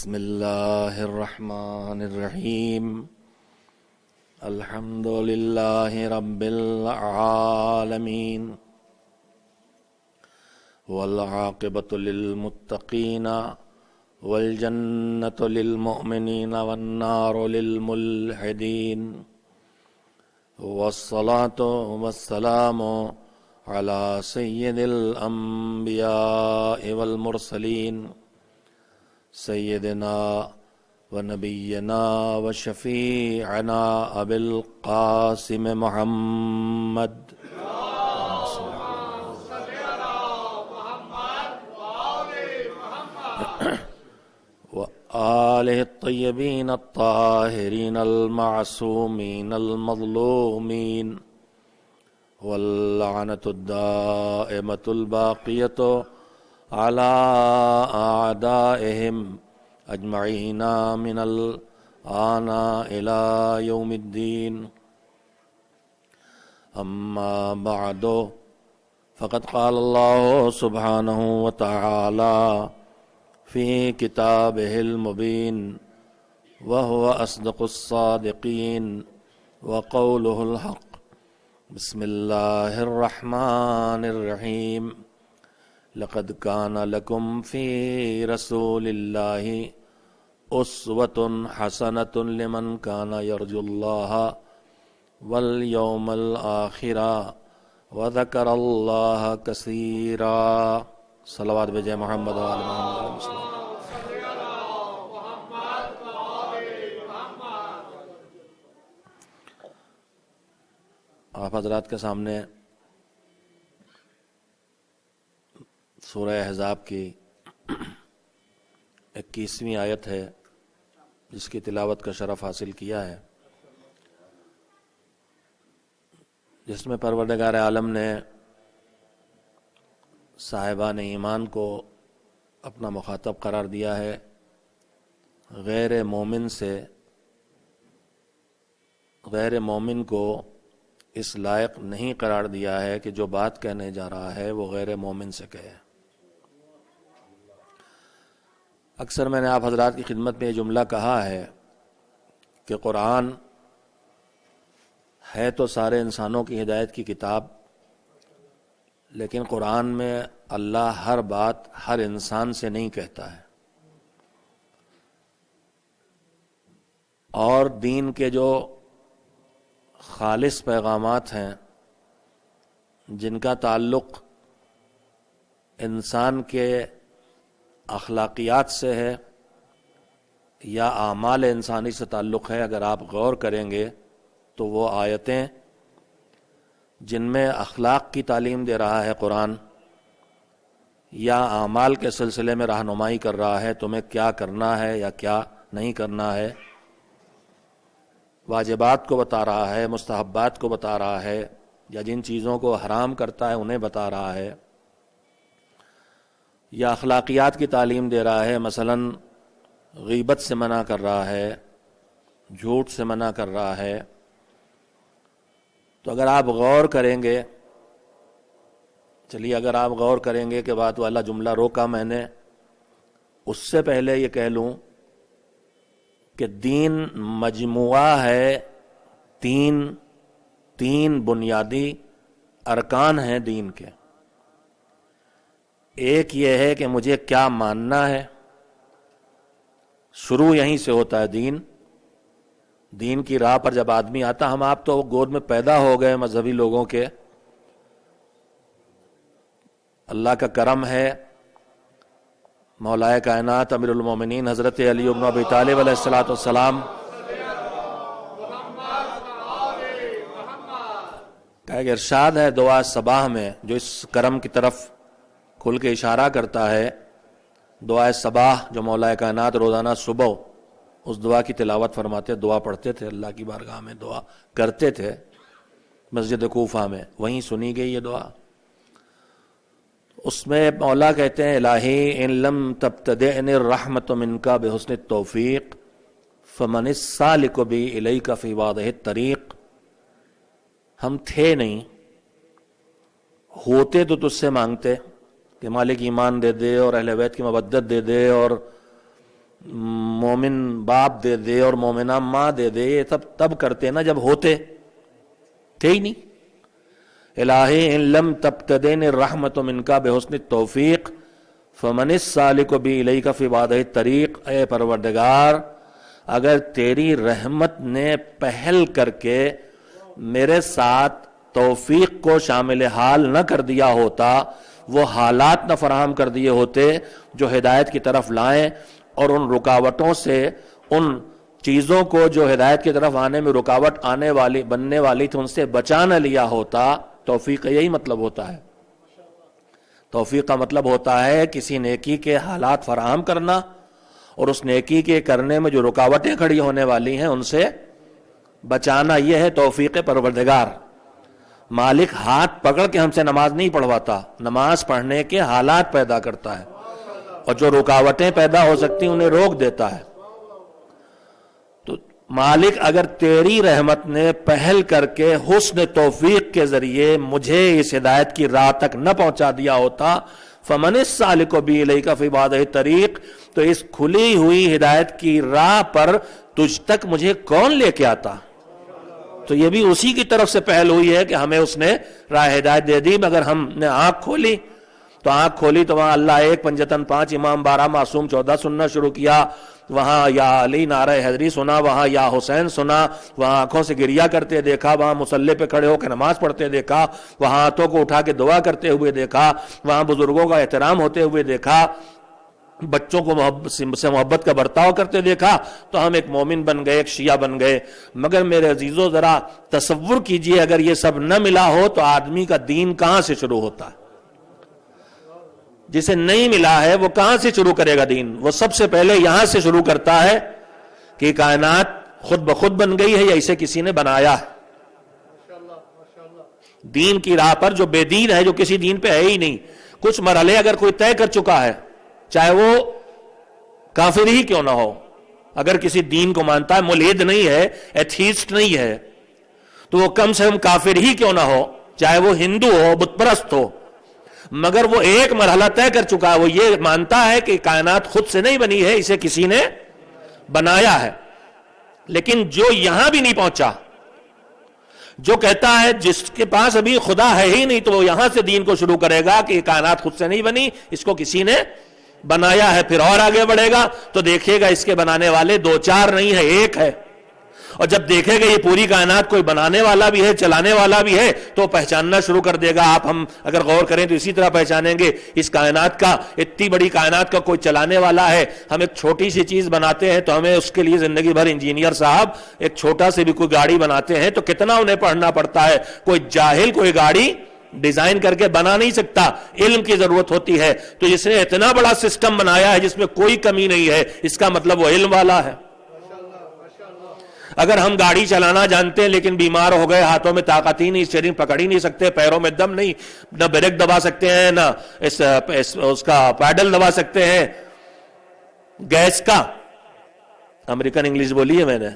بسم اللہ الرحمن الرحیم الحمد للہ رب العالمین والعاقبۃ للمتقین والجنۃ للمؤمنین والنار للملحدین والصلاۃ والسلام علی سید الانبیاء والمرسلین سیدنا و نبینا و شفیعنا ابی القاسم محمد و آلہ الطیبین الطاہرین المعصومین المظلومین واللعنۃ الدائمۃ الباقیۃ على أعدائهم أجمعين من الآن إلى يوم الدين أما بعد فقد قال الله سبحانه وتعالى في كتابه المبين وهو أصدق الصادقين وقوله الحق بسم الله الرحمن الرحيم لقد كان لكم في رسول الله أسوة حسنة لمن كان يرجو الله واليوم الآخر وذكر الله كثيرا صلوات بجے محمد وآل محمد آپ حضرات کے سامنے سورہ احزاب کی 21ویں آیت ہے جس کی تلاوت کا شرف حاصل کیا ہے، جس میں پروردگار عالم نے صاحبان ایمان کو اپنا مخاطب قرار دیا ہے، غیر مومن کو اس لائق نہیں قرار دیا ہے کہ جو بات کہنے جا رہا ہے وہ غیر مومن سے کہے۔ اکثر میں نے آپ حضرات کی خدمت میں یہ جملہ کہا ہے کہ قرآن ہے تو سارے انسانوں کی ہدایت کی کتاب، لیکن قرآن میں اللہ ہر بات ہر انسان سے نہیں کہتا ہے، اور دین کے جو خالص پیغامات ہیں جن کا تعلق انسان کے اخلاقیات سے ہے یا اعمال انسانی سے تعلق ہے، اگر آپ غور کریں گے تو وہ آیتیں جن میں اخلاق کی تعلیم دے رہا ہے قرآن یا اعمال کے سلسلے میں رہنمائی کر رہا ہے، تمہیں کیا کرنا ہے یا کیا نہیں کرنا ہے، واجبات کو بتا رہا ہے، مستحبات کو بتا رہا ہے، یا جن چیزوں کو حرام کرتا ہے انہیں بتا رہا ہے، یا اخلاقیات کی تعلیم دے رہا ہے، مثلا غیبت سے منع کر رہا ہے، جھوٹ سے منع کر رہا ہے، تو اگر آپ غور کریں گے، اگر آپ غور کریں گے کہ بات والا جملہ روکا میں نے، اس سے پہلے یہ کہہ لوں کہ دین مجموعہ ہے، تین بنیادی ارکان ہیں دین کے۔ ایک یہ ہے کہ مجھے کیا ماننا ہے، شروع یہیں سے ہوتا ہے دین کی راہ پر جب آدمی آتا، ہم آپ تو گود میں پیدا ہو گئے مذہبی لوگوں کے، اللہ کا کرم ہے، مولا کائنات امیر المومنین حضرت علی بن ابی طالب علیہ السلام کا ایک ارشاد ہے دعا صباح میں جو اس کرم کی طرف کھل کے اشارہ کرتا ہے۔ دعا صباح جو مولا کائنات روزانہ صبح اس دعا کی تلاوت فرماتے، دعا پڑھتے تھے، اللہ کی بارگاہ میں دعا کرتے تھے مسجد کوفہ میں، وہیں سنی گئی یہ دعا۔ اس میں مولا کہتے ہیں الہی ان لم تبتدئنی الرحمت منک بحسن التوفیق فمن السالک بی الیک فی واضح الطریق۔ ہم تھے نہیں، ہوتے تو تجھ سے مانگتے کہ مالک ایمان دے دے اور اہل بیت کی مودت دے دے اور مومن باپ دے دے اور مومنہ ماں دے دے، یہ سب تب کرتے نا جب ہوتے تھے ہی نہیں. الہی ان لم تبتدین الرحمت منکا بحسن التوفیق فمن السالک بی الیک فی وعدہ الطریق. اے پروردگار، اگر تیری رحمت نے پہل کر کے میرے ساتھ توفیق کو شامل حال نہ کر دیا ہوتا، وہ حالات نہ فراہم کر دیے ہوتے جو ہدایت کی طرف لائیں، اور ان رکاوٹوں سے، ان چیزوں کو جو ہدایت کی طرف آنے میں رکاوٹ بننے والی تھی، ان سے بچا نہ لیا ہوتا. توفیق یہی مطلب ہوتا ہے. توفیق کا مطلب ہوتا ہے کسی نیکی کے حالات فراہم کرنا، اور اس نیکی کے کرنے میں جو رکاوٹیں کھڑی ہونے والی ہیں ان سے بچانا. یہ ہے توفیق پروردگار. مالک ہاتھ پکڑ کے ہم سے نماز نہیں پڑھواتا، نماز پڑھنے کے حالات پیدا کرتا ہے، اور جو رکاوٹیں پیدا ہو سکتی ہیں انہیں روک دیتا ہے. تو مالک اگر تیری رحمت نے پہل کر کے حسن توفیق کے ذریعے مجھے اس ہدایت کی راہ تک نہ پہنچا دیا ہوتا، فمن السالک بی الیک فی وعدہ الطریق، تو اس کھلی ہوئی ہدایت کی راہ پر تجھ تک مجھے کون لے کے آتا. تو یہ بھی اسی کی طرف سے پہل ہوئی ہے کہ ہمیں اس نے راہ ہدایت دے دی، مگر ہم نے آنکھ کھولی تو وہاں اللہ ایک، پنجتن پانچ، امام 12، معصوم 14 سننا شروع کیا. وہاں یا علی نعرہ حیدری سنا، وہاں یا حسین سنا، وہاں آنکھوں سے گریا کرتے دیکھا، وہاں مصلی پہ کھڑے ہو کے نماز پڑھتے دیکھا، وہاں ہاتھوں کو اٹھا کے دعا کرتے ہوئے دیکھا، وہاں بزرگوں کا احترام ہوتے ہوئے دیکھا، بچوں کو محبت کا برتاؤ کرتے دیکھا. تو ہم ایک مومن بن گئے، ایک شیعہ بن گئے. مگر میرے عزیزو ذرا تصور کیجئے، اگر یہ سب نہ ملا ہو تو آدمی کا دین کہاں سے شروع ہوتا ہے؟ جسے نہیں ملا ہے وہ کہاں سے شروع کرے گا دین؟ وہ سب سے پہلے یہاں سے شروع کرتا ہے کہ کائنات خود بخود بن گئی ہے یا اسے کسی نے بنایا ہے. دین کی راہ پر جو بے دین ہے، جو کسی دین پہ ہے ہی نہیں، کچھ مرحلے اگر کوئی طے کر چکا ہے، چاہے وہ کافر ہی کیوں نہ ہو، اگر کسی دین کو مانتا ہے، ملحد نہیں ہے، ایتھیسٹ نہیں ہے، تو وہ کم سے کم کافر ہی کیوں نہ ہو، چاہے وہ ہندو ہو، بت پرست ہو، مگر وہ ایک مرحلہ طے کر چکا ہے. وہ یہ مانتا ہے کہ کائنات خود سے نہیں بنی ہے، اسے کسی نے بنایا ہے. لیکن جو یہاں بھی نہیں پہنچا، جو کہتا ہے جس کے پاس ابھی خدا ہے ہی نہیں، تو وہ یہاں سے دین کو شروع کرے گا کہ کائنات خود سے نہیں بنی، اس کو کسی نے بنایا ہے. پھر اور آگے بڑھے گا تو دیکھے گا اس کے بنانے والے 2 4 نہیں ہے، ایک ہے. اور جب دیکھے گا یہ پوری کائنات کوئی بنانے والا بھی ہے، چلانے والا بھی ہے، تو پہچاننا شروع کر دے گا. ہم اگر غور کریں تو اسی طرح پہچانیں گے اس کائنات کا، اتنی بڑی کائنات کا کوئی چلانے والا ہے. ہم ایک چھوٹی سی چیز بناتے ہیں تو ہمیں اس کے لیے زندگی بھر انجینئر صاحب ایک چھوٹا سے بھی کوئی گاڑی بناتے ہیں تو کتنا انہیں پڑھنا پڑتا ہے. کوئی جاہل کوئی گاڑی ڈیزائن کر کے بنا نہیں سکتا، علم کی ضرورت ہوتی ہے. تو جس نے اتنا بڑا سسٹم بنایا ہے جس میں کوئی کمی نہیں ہے، اس کا مطلب وہ علم والا ہے. اگر ہم گاڑی چلانا جانتے ہیں لیکن بیمار ہو گئے، ہاتھوں میں طاقت ہی نہیں، اسٹیئرنگ پکڑ ہی نہیں سکتے، پیروں میں دم نہیں، نہ بریک دبا سکتے ہیں، نہ اس کا پیڈل دبا سکتے ہیں گیس کا. امریکن انگلش بولی ہے میں نے.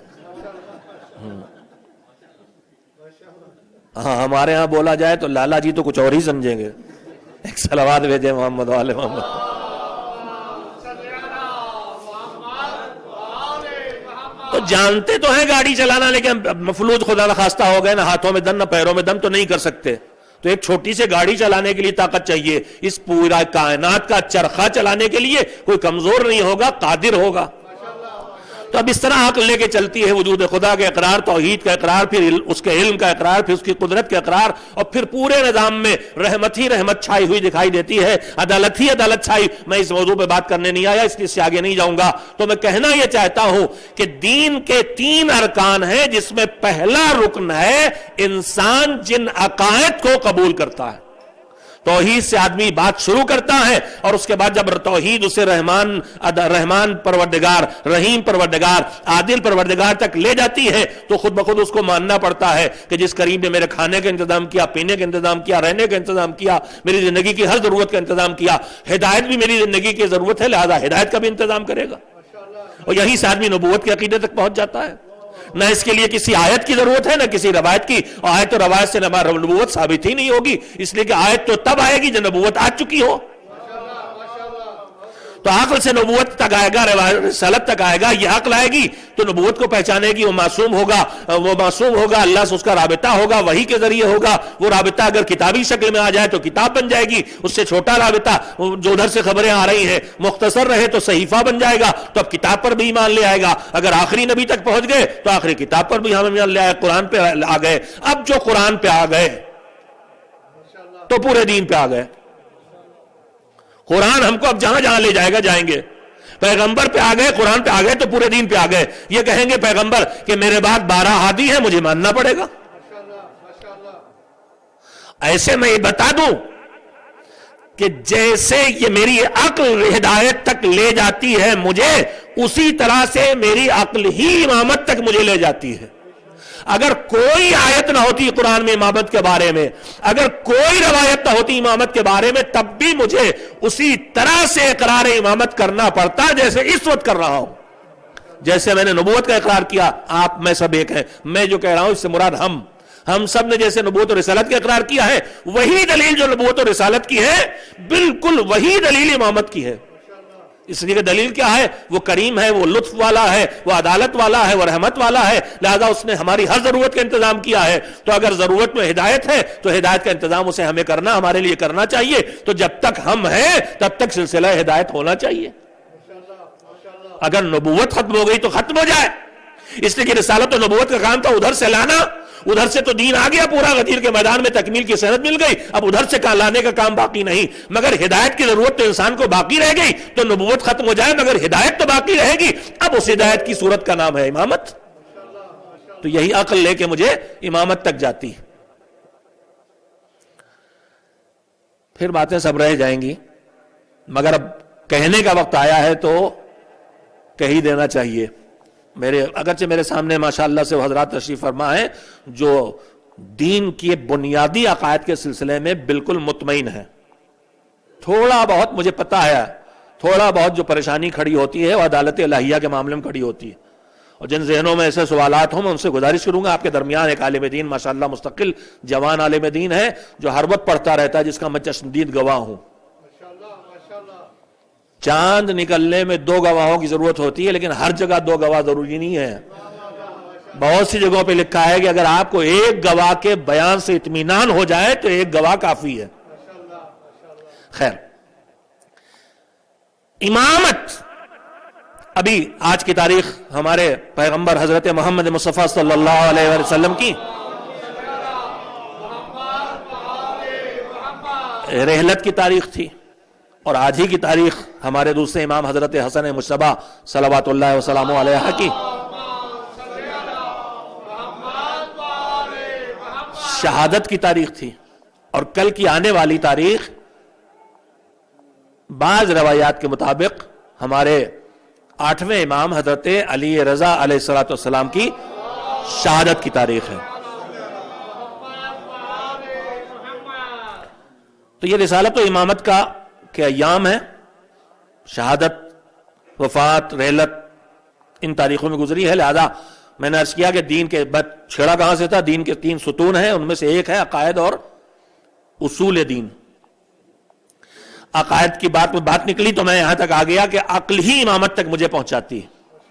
ہاں ہمارے ہاں بولا جائے تو لالا جی تو کچھ اور ہی سمجھیں گے. ایک صلوات بھیجے محمد والے محمد. تو جانتے تو ہیں گاڑی چلانا، لیکن مفلوج خدا نخواستہ ہو گئے، نہ ہاتھوں میں دم نہ پیروں میں دم، تو نہیں کر سکتے. تو ایک چھوٹی سے گاڑی چلانے کے لیے طاقت چاہیے، اس پورا کائنات کا چرخہ چلانے کے لیے کوئی کمزور نہیں ہوگا، قادر ہوگا. تو اب اس طرح عقل لے کے چلتی ہے وجود خدا کے اقرار، توحید کا اقرار، پھر اس کے علم کا اقرار، پھر اس کی قدرت کا اقرار، اور پھر پورے نظام میں رحمت ہی رحمت چھائی ہوئی دکھائی دیتی ہے، عدالت ہی عدالت چھائی. میں اس موضوع پہ بات کرنے نہیں آیا، اس لیے اس سے آگے نہیں جاؤں گا. تو میں کہنا یہ چاہتا ہوں کہ دین کے 3 ارکان ہیں، جس میں پہلا رکن ہے انسان جن عقائد کو قبول کرتا ہے. توحید سے آدمی بات شروع کرتا ہے، اور اس کے بعد جب توحید اسے رحمان پروردگار، رحیم پروردگار، عادل پروردگار تک لے جاتی ہے، تو خود بخود اس کو ماننا پڑتا ہے کہ جس قریب نے میرے کھانے کا انتظام کیا، پینے کا انتظام کیا، رہنے کا انتظام کیا، میری زندگی کی ہر ضرورت کا انتظام کیا، ہدایت بھی میری زندگی کی ضرورت ہے، لہذا ہدایت کا بھی انتظام کرے گا. اور یہی سے آدمی نبوت کے عقیدے تک پہنچ جاتا ہے. نہ اس کے لیے کسی آیت کی ضرورت ہے، نہ کسی روایت کی. اور آیت و روایت سے نبوت ثابت ہی نہیں ہوگی، اس لیے کہ آیت تو تب آئے گی جب نبوت آ چکی ہو. تو عقل سے نبوت تک آئے گا، رسالت تک آئے گا، یہ عقل آئے گی تو نبوت کو پہچانے گی، وہ معصوم ہوگا، اللہ سے اس کا رابطہ ہوگا، وحی کے ذریعے ہوگا، وہ رابطہ اگر کتابی شکل میں آ جائے تو کتاب بن جائے گی، اس سے چھوٹا رابطہ جو ادھر سے خبریں آ رہی ہیں مختصر رہے تو صحیفہ بن جائے گا، تو اب کتاب پر بھی ایمان لے آئے گا، اگر آخری نبی تک پہنچ گئے تو آخری کتاب پر بھی ہم ایمان لے آئے، قرآن پہ آ گئے، اب جو قرآن پہ آ گئے تو پورے دین پہ آ گئے، قرآن ہم کو اب جہاں جہاں لے جائے گا جائیں گے، پیغمبر پہ آ گئے، قرآن پہ آ گئے تو پورے دین پہ آ گئے، یہ کہیں گے پیغمبر کہ میرے بعد 12 ہادی ہیں مجھے ماننا پڑے گا، ایسے میں یہ بتا دوں کہ جیسے یہ میری عقل ہدایت تک لے جاتی ہے مجھے، اسی طرح سے میری عقل ہی امامت تک مجھے لے جاتی ہے، اگر کوئی آیت نہ ہوتی قرآن میں امامت کے بارے میں، اگر کوئی روایت نہ ہوتی امامت کے بارے میں، تب بھی مجھے اسی طرح سے اقرار امامت کرنا پڑتا جیسے اس وقت کر رہا ہوں، جیسے میں نے نبوت کا اقرار کیا، آپ میں سب ایک ہیں، میں جو کہہ رہا ہوں اس سے مراد ہم سب نے جیسے نبوت اور رسالت کا اقرار کیا ہے، وہی دلیل جو نبوت اور رسالت کی ہے بالکل وہی دلیل امامت کی ہے، اس لیے کہ دلیل کیا ہے، وہ کریم ہے، وہ لطف والا ہے، وہ عدالت والا ہے، وہ رحمت والا ہے، لہذا اس نے ہماری ہر ضرورت کا انتظام کیا ہے، تو اگر ضرورت میں ہدایت ہے تو ہدایت کا انتظام اسے ہمیں کرنا، ہمارے لیے کرنا چاہیے، تو جب تک ہم ہیں تب تک سلسلہ ہدایت ہونا چاہیے، اگر نبوت ختم ہو گئی تو ختم ہو جائے، اس لیے کہ رسالت و نبوت کا کام تھا ادھر سے لانا، ادھر سے تو دین آ گیا پورا، غدیر کے میدان میں تکمیل کی صحت مل گئی، اب ادھر سے لانے کا کام باقی نہیں، مگر ہدایت کی ضرورت تو انسان کو باقی رہ گئی، تو نبوت ختم ہو جائے مگر ہدایت تو باقی رہے گی، اب اس ہدایت کی صورت کا نام ہے امامت، تو یہی عقل لے کے مجھے امامت تک جاتی، پھر باتیں سب رہ جائیں گی، مگر اب کہنے کا وقت آیا ہے تو کہہ ہی دینا چاہیے، اگرچہ میرے سامنے ماشاءاللہ سے وہ حضرات تشریف فرما ہے جو دین کی بنیادی عقائد کے سلسلے میں بالکل مطمئن ہے، تھوڑا بہت مجھے پتا ہے، تھوڑا بہت جو پریشانی کھڑی ہوتی ہے وہ عدالت الہیہ کے معاملے میں کھڑی ہوتی ہے، اور جن ذہنوں میں ایسے سوالات ہوں میں ان سے گزارش کروں گا، آپ کے درمیان ایک عالم دین ماشاءاللہ مستقل جوان عالم دین ہے جو ہر وقت پڑھتا رہتا ہے، جس کا میں چشمدید گواہ ہوں، چاند نکلنے میں 2 گواہوں کی ضرورت ہوتی ہے، لیکن ہر جگہ 2 گواہ ضروری نہیں ہے، بہت سی جگہوں پہ لکھا ہے کہ اگر آپ کو ایک گواہ کے بیان سے اطمینان ہو جائے تو ایک گواہ کافی ہے، خیر امامت، ابھی آج کی تاریخ ہمارے پیغمبر حضرت محمد مصطفیٰ صلی اللہ علیہ وسلم کی رحلت کی تاریخ تھی، اور آج ہی کی تاریخ ہمارے دوسرے امام حضرت حسن مجتبیٰ صلوات اللہ وسلامہ علیہ کی شہادت کی تاریخ تھی، اور کل کی آنے والی تاریخ بعض روایات کے مطابق ہمارے 8ویں امام حضرت علی رضا علیہ السلام کی شہادت کی تاریخ ہے، تو یہ رسالت و امامت کا کہ ایام ہے، شہادت، وفات، رحلت ان تاریخوں میں گزری ہے، لہذا میں نے عرض کیا کہ دین کے چھڑا کہاں سے تھا، دین کے 3 ستون ہیں، ان میں سے ایک ہے عقائد اور اصول دین، عقائد کی بات نکلی تو میں یہاں تک آ گیا کہ عقل ہی امامت تک مجھے پہنچاتی ہے،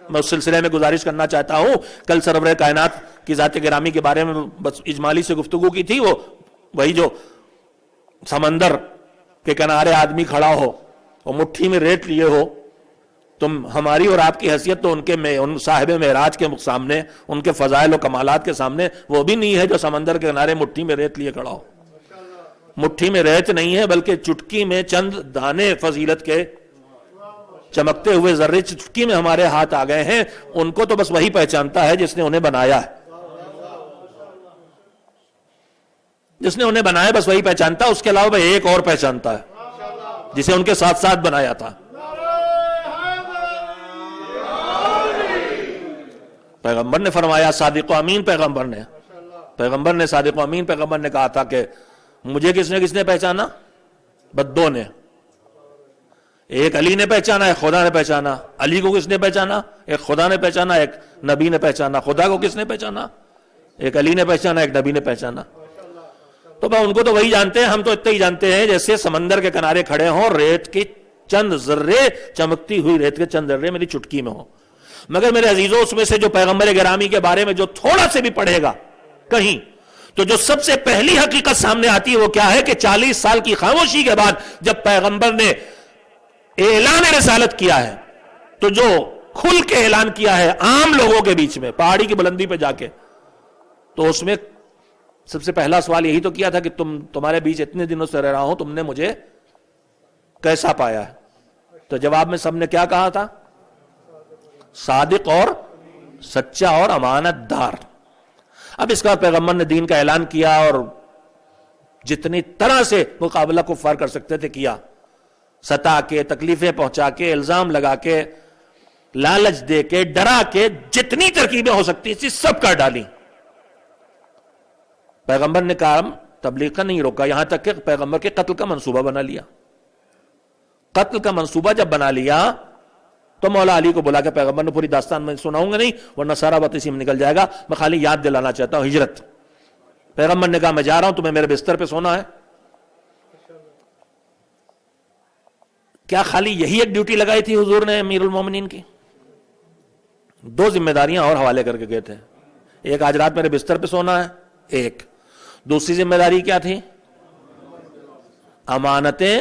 میں اس سلسلے میں گزارش کرنا چاہتا ہوں، کل سرور کائنات کی ذات گرامی کے بارے میں بس اجمالی سے گفتگو کی تھی، وہی جو سمندر کہ کنارے آدمی کھڑا ہو اور مٹھی میں ریت لیے ہو، تم ہماری اور آپ کی حیثیت تو ان صاحب معراج کے سامنے، ان کے فضائل و کمالات کے سامنے وہ بھی نہیں ہے جو سمندر کے کنارے مٹھی میں ریت لیے کھڑا ہو، مٹھی میں ریت نہیں ہے بلکہ چٹکی میں چند دانے فضیلت کے چمکتے ہوئے ذرے چٹکی میں ہمارے ہاتھ آ گئے ہیں، ان کو تو بس وہی پہچانتا ہے جس نے انہیں بنایا ہے، جس نے انہیں بنایا بس وہی پہچانتا، اس کے علاوہ ایک اور پہچانتا ہے جسے ان کے ساتھ ساتھ بنایا تھا، پیغمبر نے فرمایا، صادق و امین پیغمبر نے صادق و امین پیغمبر نے کہا تھا کہ مجھے کس نے پہچانا، بس 2 نے، ایک علی نے پہچانا، ایک خدا نے پہچانا، علی کو کس نے پہچانا، ایک خدا نے پہچانا، ایک نبی نے پہچانا، خدا کو کس نے پہچانا، ایک علی نے پہچانا، ایک نبی نے پہچانا، تو ان کو تو وہی جانتے ہیں، ہم تو اتنا ہی جانتے ہیں جیسے سمندر کے کنارے کھڑے ہوں، ریت کی چند ذرے چمکتی ہوئی ریت کے چند ذرے میری چٹکی میں ہو. مگر میرے عزیزوں اس میں سے جو پیغمبر گرامی کے بارے میں جو تھوڑا سے بھی پڑھے گا کہیں تو جو سب سے پہلی حقیقت سامنے آتی ہے وہ کیا ہے کہ 40 سال کی خاموشی کے بعد جب پیغمبر نے اعلان رسالت کیا ہے تو جو کھل کے اعلان کیا ہے عام لوگوں کے بیچ میں پہاڑی کی بلندی پہ جا کے, تو اس میں سب سے پہلا سوال یہی تو کیا تھا کہ تمہارے بیچ اتنے دنوں سے رہ رہا ہوں, تم نے مجھے کیسا پایا ہے؟ تو جواب میں سب نے کیا کہا تھا؟ صادق اور سچا اور امانت دار. اب اس کا پیغمبر نے دین کا اعلان کیا اور جتنی طرح سے مقابلہ کفار کر سکتے تھے کیا, ستا کے, تکلیفیں پہنچا کے, الزام لگا کے, لالچ دے کے, ڈرا کے, جتنی ترکیبیں ہو سکتی تھی سب کر ڈالی. پیغمبر نے کام تبلیغ کا نہیں روکا, یہاں تک کہ پیغمبر کے قتل کا منصوبہ بنا لیا. قتل کا منصوبہ جب بنا لیا تو مولا علی کو بلا کے پیغمبر نے پوری داستان میں سناؤں گا نہیں ورنہ سارا وقت اسی میں نکل جائے گا, میں خالی یاد دلانا چاہتا ہوں ہجرت. پیغمبر نے کہا میں جا رہا ہوں, تمہیں میرے بستر پہ سونا ہے. کیا خالی یہی ایک ڈیوٹی لگائی تھی حضور نے امیر المومنین کی؟ 2 ذمہ داریاں اور حوالے کر کے گئے تھے. ایک آج رات میرے بستر پہ سونا ہے, ایک دوسری ذمہ داری کیا تھی؟ امانتیں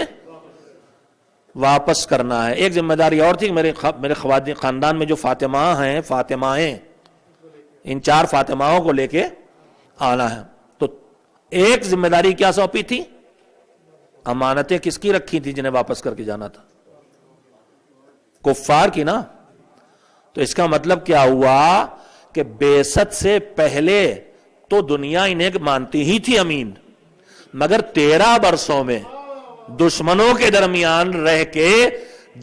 واپس کرنا ہے. ایک ذمہ داری اور تھی, میرے خواتین خاندان میں جو فاطمہ ہیں, فاطمائیں, ان 4 فاطماؤں کو لے کے آنا ہے. تو ایک ذمہ داری کیا سونپی تھی؟ امانتیں کس کی رکھی تھی جنہیں واپس کر کے جانا تھا؟ کفار کی نا. تو اس کا مطلب کیا ہوا کہ بعثت سے پہلے تو دنیا انہیں مانتی ہی تھی امین, مگر 13 برسوں میں دشمنوں کے درمیان رہ کے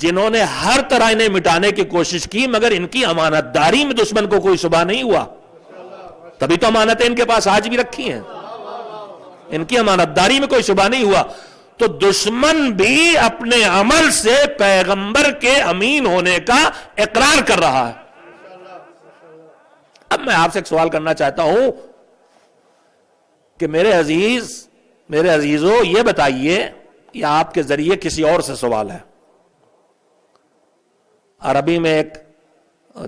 جنہوں نے ہر طرح انہیں مٹانے کی کوشش کی مگر ان کی امانت داری میں دشمن کو کوئی شبہ نہیں ہوا. تبھی تو امانتیں ان کے پاس آج بھی رکھی ہیں, ان کی امانت داری میں کوئی شبہ نہیں ہوا. تو دشمن بھی اپنے عمل سے پیغمبر کے امین ہونے کا اقرار کر رہا ہے. اب میں آپ سے ایک سوال کرنا چاہتا ہوں کہ میرے عزیزوں یہ بتائیے, یہ آپ کے ذریعے کسی اور سے سوال ہے. عربی میں ایک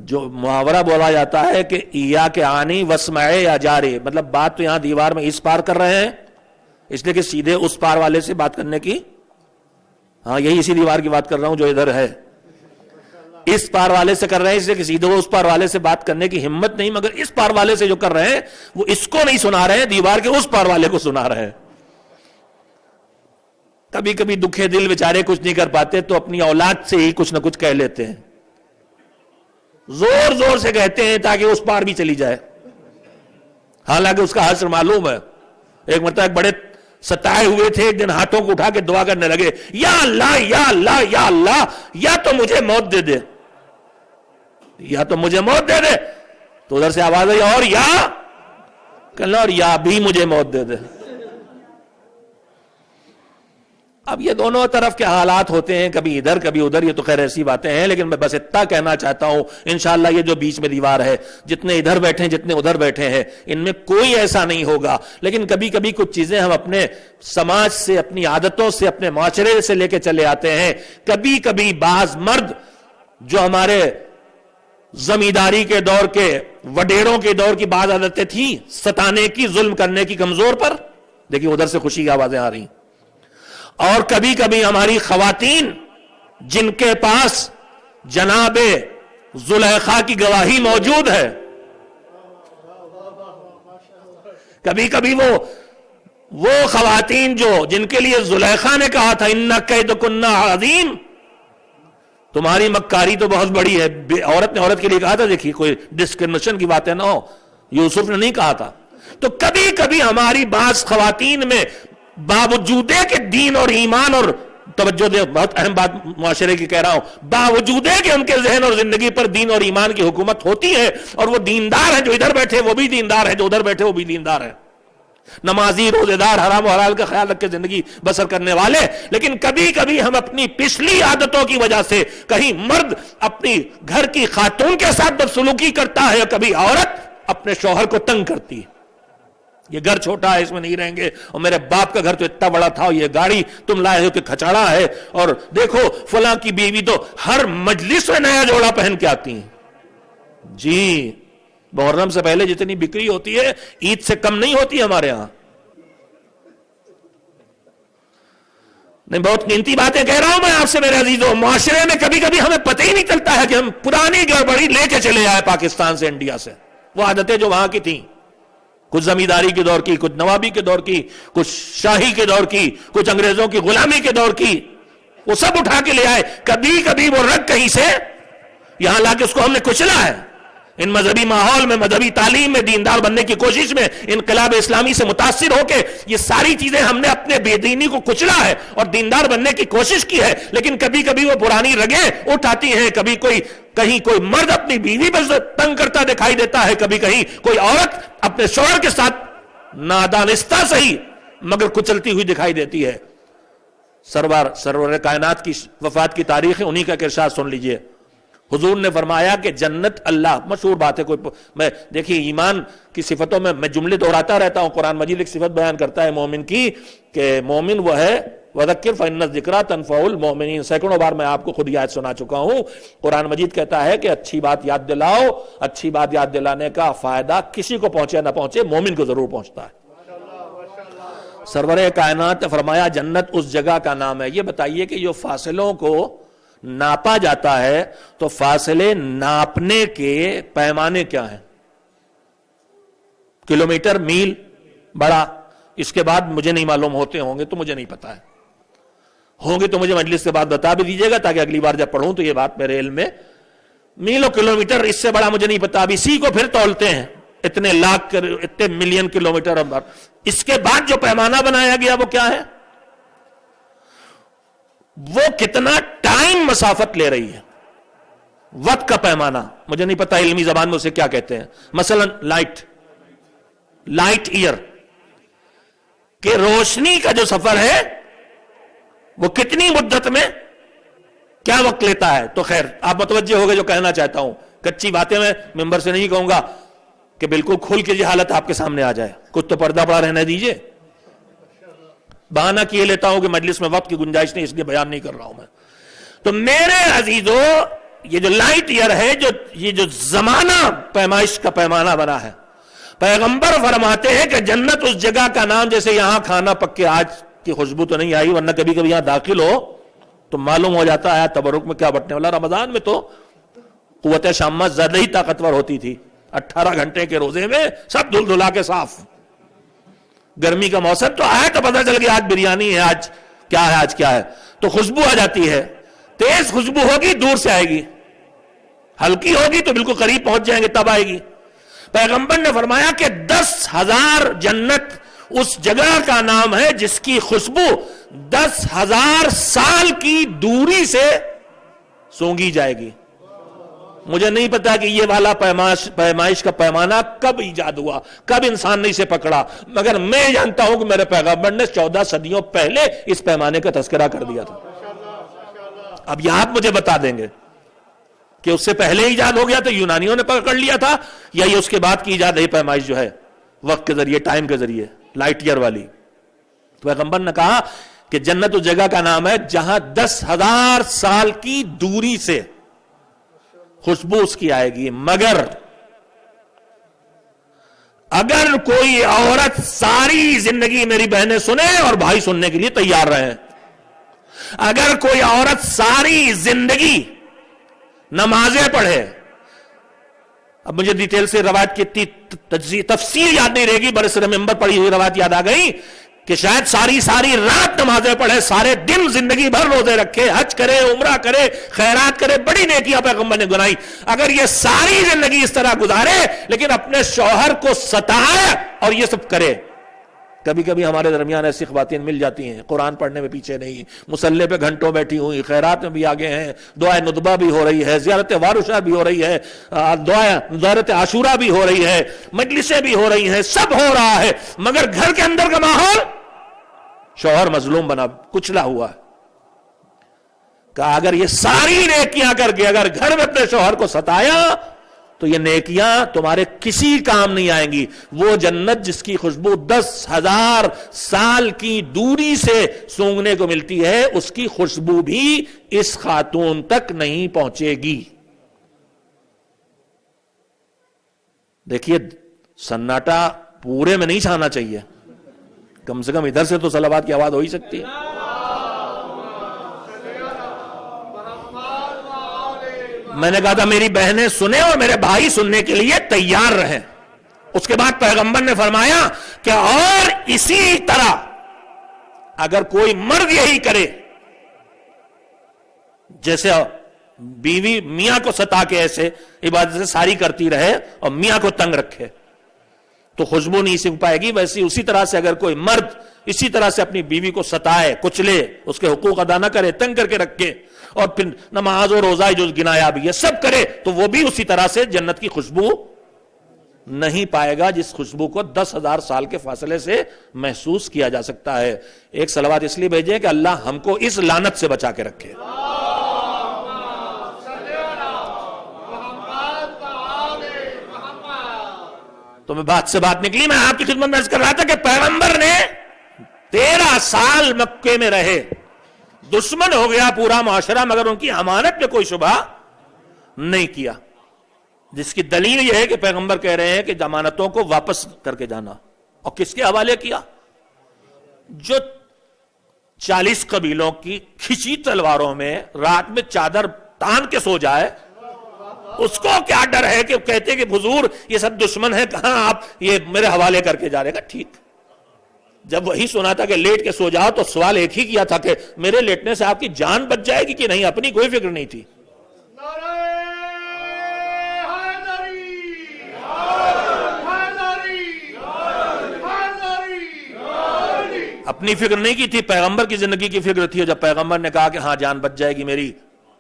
جو محاورہ بولا جاتا ہے کہ ایا کے آنی وسمعے یا جاری, مطلب بات تو یہاں دیوار میں اس پار کر رہے ہیں اس لیے کہ سیدھے اس پار والے سے بات کرنے کی, ہاں یہی اسی دیوار کی بات کر رہا ہوں جو ادھر ہے, اس پار والے سے کر رہے ہیں اس لیے کہ سیدھے اس پار والے سے بات کرنے کی ہمت نہیں, مگر اس پار والے سے جو کر رہے ہیں وہ اس کو نہیں سنا رہے ہیں, دیوار کے اس پار والے کو سنا رہے ہیں. کبھی کبھی دکھے دل بیچارے کچھ نہیں کر پاتے تو اپنی اولاد سے ہی کچھ نہ کچھ کہہ لیتے ہیں, زور زور سے کہتے ہیں تاکہ اس پار بھی چلی جائے, حالانکہ اس کا حشر معلوم ہے. ایک مرتبہ ایک بڑے ستائے ہوئے تھے, ایک دن ہاتھوں کو اٹھا کے دعا کرنے لگے, یا اللہ یا اللہ یا اللہ, یا تو مجھے موت دے دے, یا تو مجھے موت دے دے. تو ادھر سے آواز آئی اور یا, کہنا اور یا بھی مجھے موت دے دے. اب یہ دونوں طرف کے حالات ہوتے ہیں, کبھی ادھر کبھی ادھر, یہ تو خیر ایسی باتیں ہیں, لیکن میں بس اتنا کہنا چاہتا ہوں انشاءاللہ یہ جو بیچ میں دیوار ہے, جتنے ادھر بیٹھے ہیں جتنے ادھر بیٹھے ہیں, ان میں کوئی ایسا نہیں ہوگا. لیکن کبھی کبھی کچھ چیزیں ہم اپنے سماج سے, اپنی عادتوں سے, اپنے معاشرے سے لے کے چلے آتے ہیں. کبھی کبھی بعض مرد جو ہمارے زمینداری کے دور کے وڈیروں کے دور کی بعض عادتیں تھیں ستانے کی, ظلم کرنے کی, کمزور پر, دیکھیے ادھر سے خوشی کی آوازیں آ رہی. اور کبھی کبھی ہماری خواتین جن کے پاس جناب زلیخا کی گواہی موجود ہے, کبھی کبھی وہ خواتین جن کے لیے زلیخا نے کہا تھا ان کیدکن عظیم, تمہاری مکاری تو بہت بڑی ہے. عورت نے عورت کے لیے کہا تھا, دیکھیے کوئی ڈسکرمنیشن کی باتیں نہ ہو, یوسف نے نہیں کہا تھا. تو کبھی کبھی ہماری بعض خواتین میں باوجود کہ دین اور ایمان, اور توجہ دے بہت اہم بات معاشرے کی کہہ رہا ہوں, باوجود کہ ان کے ذہن اور زندگی پر دین اور ایمان کی حکومت ہوتی ہے, اور وہ دیندار ہیں, جو ادھر بیٹھے وہ بھی دیندار ہیں, جو ادھر بیٹھے وہ بھی دیندار ہیں, نمازی, روزے دار, حرام و حلال کا خیال رکھ کے زندگی بسر کرنے والے. لیکن کبھی کبھی ہم اپنی پچھلی عادتوں کی وجہ سے, کہیں مرد اپنی گھر کی خاتون کے ساتھ بدسلوکی کرتا ہے, کبھی عورت اپنے شوہر کو تنگ کرتی ہے. یہ گھر چھوٹا ہے، اس میں نہیں رہیں گے، اور میرے باپ کا گھر تو اتنا بڑا تھا، یہ گاڑی تم لائے ہو کہ کھچاڑا ہے، اور دیکھو فلاں کی بیوی تو ہر مجلس میں نیا جوڑا پہن کے آتی ہیں۔ جی محرم سے پہلے جتنی بکری ہوتی ہے عید سے کم نہیں ہوتی ہمارے ہاں۔ نہیں، بہت قیمتی باتیں کہہ رہا ہوں میں آپ سے میرے عزیزوں۔ معاشرے میں کبھی کبھی ہمیں پتہ ہی نہیں چلتا ہے کہ ہم پرانی گڑبڑی لے کے چلے آئے پاکستان سے، انڈیا سے، وہ عادتیں جو وہاں کی تھیں، کچھ زمینداری کے دور کی، کچھ نوابی کے دور کی، کچھ شاہی کے دور کی، کچھ انگریزوں کی غلامی کے دور کی، وہ سب اٹھا کے لے آئے۔ کبھی کبھی وہ رگ کہیں سے یہاں لا کے اس کو ہم نے کچلا ہے۔ ان مذہبی ماحول میں، مذہبی تعلیم میں، دیندار بننے کی کوشش میں، انقلاب اسلامی سے متاثر ہو کے یہ ساری چیزیں ہم نے اپنے بے دینی کو کچلا ہے اور دیندار بننے کی کوشش کی ہے، لیکن کبھی کبھی وہ پرانی رگیں اٹھ آتی ہیں۔ کبھی کہیں کوئی مرد اپنی بیوی پر تنگ کرتا دکھائی دیتا ہے، کبھی کہیں کوئی عورت اپنے شوہر کے ساتھ نادانستہ صحیح مگر کچلتی ہوئی دکھائی دیتی ہے۔ سرور کائنات کی وفات کی تاریخ ہے، انہی کا ارشاد سن لیجئے۔ حضور نے فرمایا کہ جنت اللہ، مشہور بات ہے، میں دیکھیے ایمان کی صفتوں میں جملے دہراتا رہتا ہوں۔ قرآن مجید ایک صفت بیان کرتا ہے مومن کی کہ مومن وہ ہے وَذَكِّرْ فَإِنَّ الذِّكْرَىٰ تَنفَعُ الْمُؤْمِنِينَ، سینکڑوں بار میں آپ کو خود یاد سنا چکا ہوں۔ قرآن مجید کہتا ہے کہ اچھی بات یاد دلاؤ، اچھی بات یاد دلانے کا فائدہ کسی کو پہنچے نہ پہنچے مومن کو ضرور پہنچتا ہے۔ سرور کائنات نے فرمایا جنت اس جگہ کا نام ہے۔ یہ بتائیے کہ جو فاصلوں کو ناپا جاتا ہے تو فاصلے ناپنے کے پیمانے کیا ہیں؟ کلومیٹر، میل، بڑا، اس کے بعد مجھے نہیں معلوم، ہوتے ہوں گے تو مجھے نہیں پتا ہے، ہوں گے تو مجھے مجلس کے بعد بتا بھی دیجیے گا تاکہ اگلی بار جب پڑھوں تو یہ بات میرے علم میں۔ میل و کلومیٹر، اس سے بڑا مجھے نہیں پتا۔ اب اسی کو پھر تولتے ہیں، اتنے لاکھ، اتنے ملین کلومیٹر۔ اس کے بعد جو پیمانہ بنایا گیا وہ کیا ہے؟ وہ کتنا ٹائم مسافت لے رہی ہے، وقت کا پیمانہ، مجھے نہیں پتا علمی زبان میں اسے کیا کہتے ہیں۔ مثلا لائٹ ایئر کہ روشنی کا جو سفر ہے وہ کتنی مدت میں کیا وقت لیتا ہے۔ تو خیر آپ متوجہ ہو گئے جو کہنا چاہتا ہوں، کچی باتیں میں ممبر سے نہیں کہوں گا کہ بالکل کھل کے یہ حالت آپ کے سامنے آ جائے، کچھ تو پردہ پڑا رہنے دیجئے۔ بہانہ کیے لیتا ہوں کہ مجلس میں وقت کی گنجائش نہیں، اس لیے بیان نہیں کر رہا ہوں میں۔ تو میرے عزیزوں، یہ جو لائٹ ایئر ہے، یہ جو زمانہ پیمائش کا پیمانہ بنا ہے، پیغمبر فرماتے ہیں کہ جنت اس جگہ کا نام، جیسے یہاں کھانا پک کے آج کی خوشبو تو نہیں آئی، ورنہ کبھی کبھی یہاں داخل ہو تو معلوم ہو جاتا ہے تبرک میں کیا بٹنے والا۔ رمضان میں تو قوت شامہ زیادہ ہی طاقتور ہوتی تھی، 18 گھنٹے کے روزے میں سب دھل دھلا کے صاف۔ گرمی کا موسم تو آیا تو پتہ چل گیا آج بریانی ہے، آج کیا ہے، تو خوشبو آ جاتی ہے۔ تیز خوشبو ہوگی دور سے آئے گی، ہلکی ہوگی تو بالکل قریب پہنچ جائیں گے تب آئے گی۔ پیغمبر نے فرمایا کہ 10,000 جنت اس جگہ کا نام ہے جس کی خوشبو 10,000 سال کی دوری سے سونگی جائے گی۔ مجھے نہیں پتا کہ یہ والا پیمائش کا پیمانہ کب ایجاد ہوا، کب انسان نے اسے پکڑا، مگر میں جانتا ہوں کہ میرے پیغمبر نے 14 صدیوں پہلے اس پیمانے کا تذکرہ کر دیا تھا۔ اب یہ آپ مجھے بتا دیں گے کہ اس سے پہلے ایجاد ہو گیا تو یونانیوں نے پکڑ لیا تھا، یا یہ اس کے بعد کی ایجاد ہے پیمائش جو ہے وقت کے ذریعے، ٹائم کے ذریعے، لائٹ ایئر والی۔ تو پیغمبر نے کہا کہ جنت اس جگہ کا نام ہے جہاں 10,000 سال کی دوری سے خوشبو اس کی آئے گی، مگر اگر کوئی عورت ساری زندگی، میری بہنیں سنیں اور بھائی سننے کے لیے تیار رہیں، اگر کوئی عورت ساری زندگی نمازیں پڑھے، اب مجھے ڈیٹیل سے روایت کی تفصیل یاد نہیں رہے گی، برسر ممبر پڑھی ہوئی روایت یاد آ گئی کہ شاید ساری رات نمازیں پڑھے، سارے دن زندگی بھر روزے رکھے، حج کرے، عمرہ کرے، خیرات کرے، بڑی نیکیاں پیغمبر نے گنائی، اگر یہ ساری زندگی اس طرح گزارے لیکن اپنے شوہر کو ستائے اور یہ سب کرے۔ کبھی کبھی ہمارے درمیان ایسی خواتین مل جاتی ہیں، قرآن پڑھنے میں پیچھے نہیں، مصلے پہ گھنٹوں بیٹھی ہوئی، خیرات میں بھی آگے ہیں، دعائے ندبہ بھی ہو رہی ہے، زیارت وارثہ بھی ہو رہی ہے، زیارت عاشورہ بھی ہو رہی ہے، مجلسیں بھی ہو رہی ہیں، سب ہو رہا ہے، مگر گھر کے اندر کا ماحول شوہر مظلوم بنا، کچلا ہوا ہے۔ کہا اگر یہ ساری نیکیاں کر کے اگر گھر میں اپنے شوہر کو ستایا تو یہ نیکیاں تمہارے کسی کام نہیں آئیں گی. وہ جنت جس کی خوشبو 10,000 سال کی دوری سے سونگھنے کو ملتی ہے، اس کی خوشبو بھی اس خاتون تک نہیں پہنچے گی. دیکھیے سناٹا پورے میں نہیں چھانا چاہیے، کم سے کم ادھر سے تو صلوات کی آواز ہو ہی سکتی ہے. میں نے کہا تھا میری بہنیں سنیں اور میرے بھائی سننے کے لیے تیار رہیں. اس کے بعد پیغمبر نے فرمایا کہ اور اسی طرح اگر کوئی مرد یہی کرے، جیسے بیوی میاں کو ستا کے ایسے عبادت سے ساری کرتی رہے اور میاں کو تنگ رکھے تو خوشبو نہیں سنکھ پائے گی، ویسے اسی طرح سے اگر کوئی مرد اسی طرح سے اپنی بیوی کو ستائے، کچلے، اس کے حقوق ادا نہ کرے، تنگ کر کے رکھے، اور پھر نماز و روزہ جو گنایا بھی یہ سب کرے، تو وہ بھی اسی طرح سے جنت کی خوشبو نہیں پائے گا جس خوشبو کو 10,000 سال کے فاصلے سے محسوس کیا جا سکتا ہے. ایک صلوات اس لیے بھیجیں کہ اللہ ہم کو اس لعنت سے بچا کے رکھے. تو میں بات سے بات نکلی، میں آپ کی خدمت میں عرض کر رہا تھا کہ پیغمبر نے 13 سال مکے میں رہے، دشمن ہو گیا پورا معاشرہ، مگر ان کی امانت پہ کوئی شبہ نہیں کیا، جس کی دلیل یہ ہے کہ پیغمبر کہہ رہے ہیں کہ امانتوں کو واپس کر کے جانا. اور کس کے حوالے کیا؟ جو 40 قبیلوں کی کھچی تلواروں میں رات میں چادر تان کے سو جائے، اس کو کیا ڈر ہے کہ کہتے کہ حضور یہ سب دشمن ہیں، کہاں آپ یہ میرے حوالے کر کے جا رہے گا. ٹھیک، جب وہی سنا تھا کہ لیٹ کے سو جاؤ تو سوال ایک ہی کیا تھا کہ میرے لیٹنے سے آپ کی جان بچ جائے گی کہ نہیں، اپنی کوئی فکر نہیں تھی. اپنی فکر نہیں کی تھی، پیغمبر کی زندگی کی فکر تھی. اور جب پیغمبر نے کہا کہ ہاں جان بچ جائے گی میری،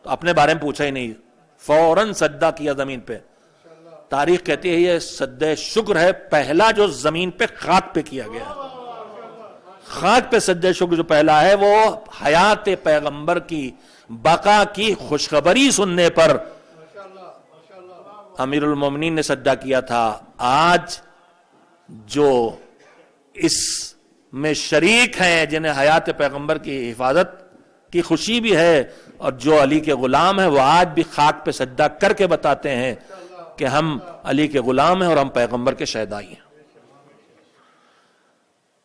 تو اپنے بارے میں پوچھا ہی نہیں، فوراً سجدہ کیا زمین پہ. تاریخ کہتی ہے یہ سجدہ شکر ہے، پہلا جو زمین پہ خاک پہ کیا گیا ہے. خاک پہ سجدہ شکر جو پہلا ہے وہ حیات پیغمبر کی بقا کی خوشخبری سننے پر امیر المومنین نے سجدہ کیا تھا. آج جو اس میں شریک ہیں جنہیں حیات پیغمبر کی حفاظت کی خوشی بھی ہے اور جو علی کے غلام ہیں، وہ آج بھی خاک پہ سجدہ کر کے بتاتے ہیں کہ ہم علی کے غلام ہیں اور ہم پیغمبر کے شہدائی ہیں.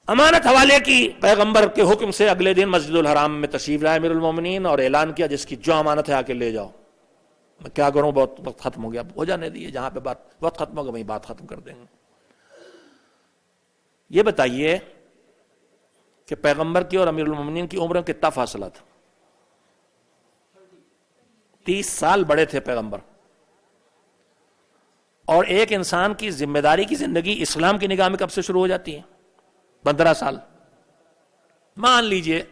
امانت حوالے کی پیغمبر کے حکم سے اگلے دن مسجد الحرام میں تشریف لائے امیر المومنین اور اعلان کیا جس کی جو امانت ہے آ کے لے جاؤ. میں کیا کروں، بہت وقت ختم ہو گیا، ہو جانے دیے، جہاں پہ وقت ختم ہوگا وہیں بات ختم کر دیں گے. یہ بتائیے کہ پیغمبر کی اور امیر المومنین کی عمر میں کتنا فاصلہ تھا؟ 30 سال بڑے تھے پیغمبر. اور ایک انسان کی ذمہ داری کی زندگی اسلام کی نگاہ میں کب سے شروع ہو جاتی ہے؟ 15 سال. مان لیجئے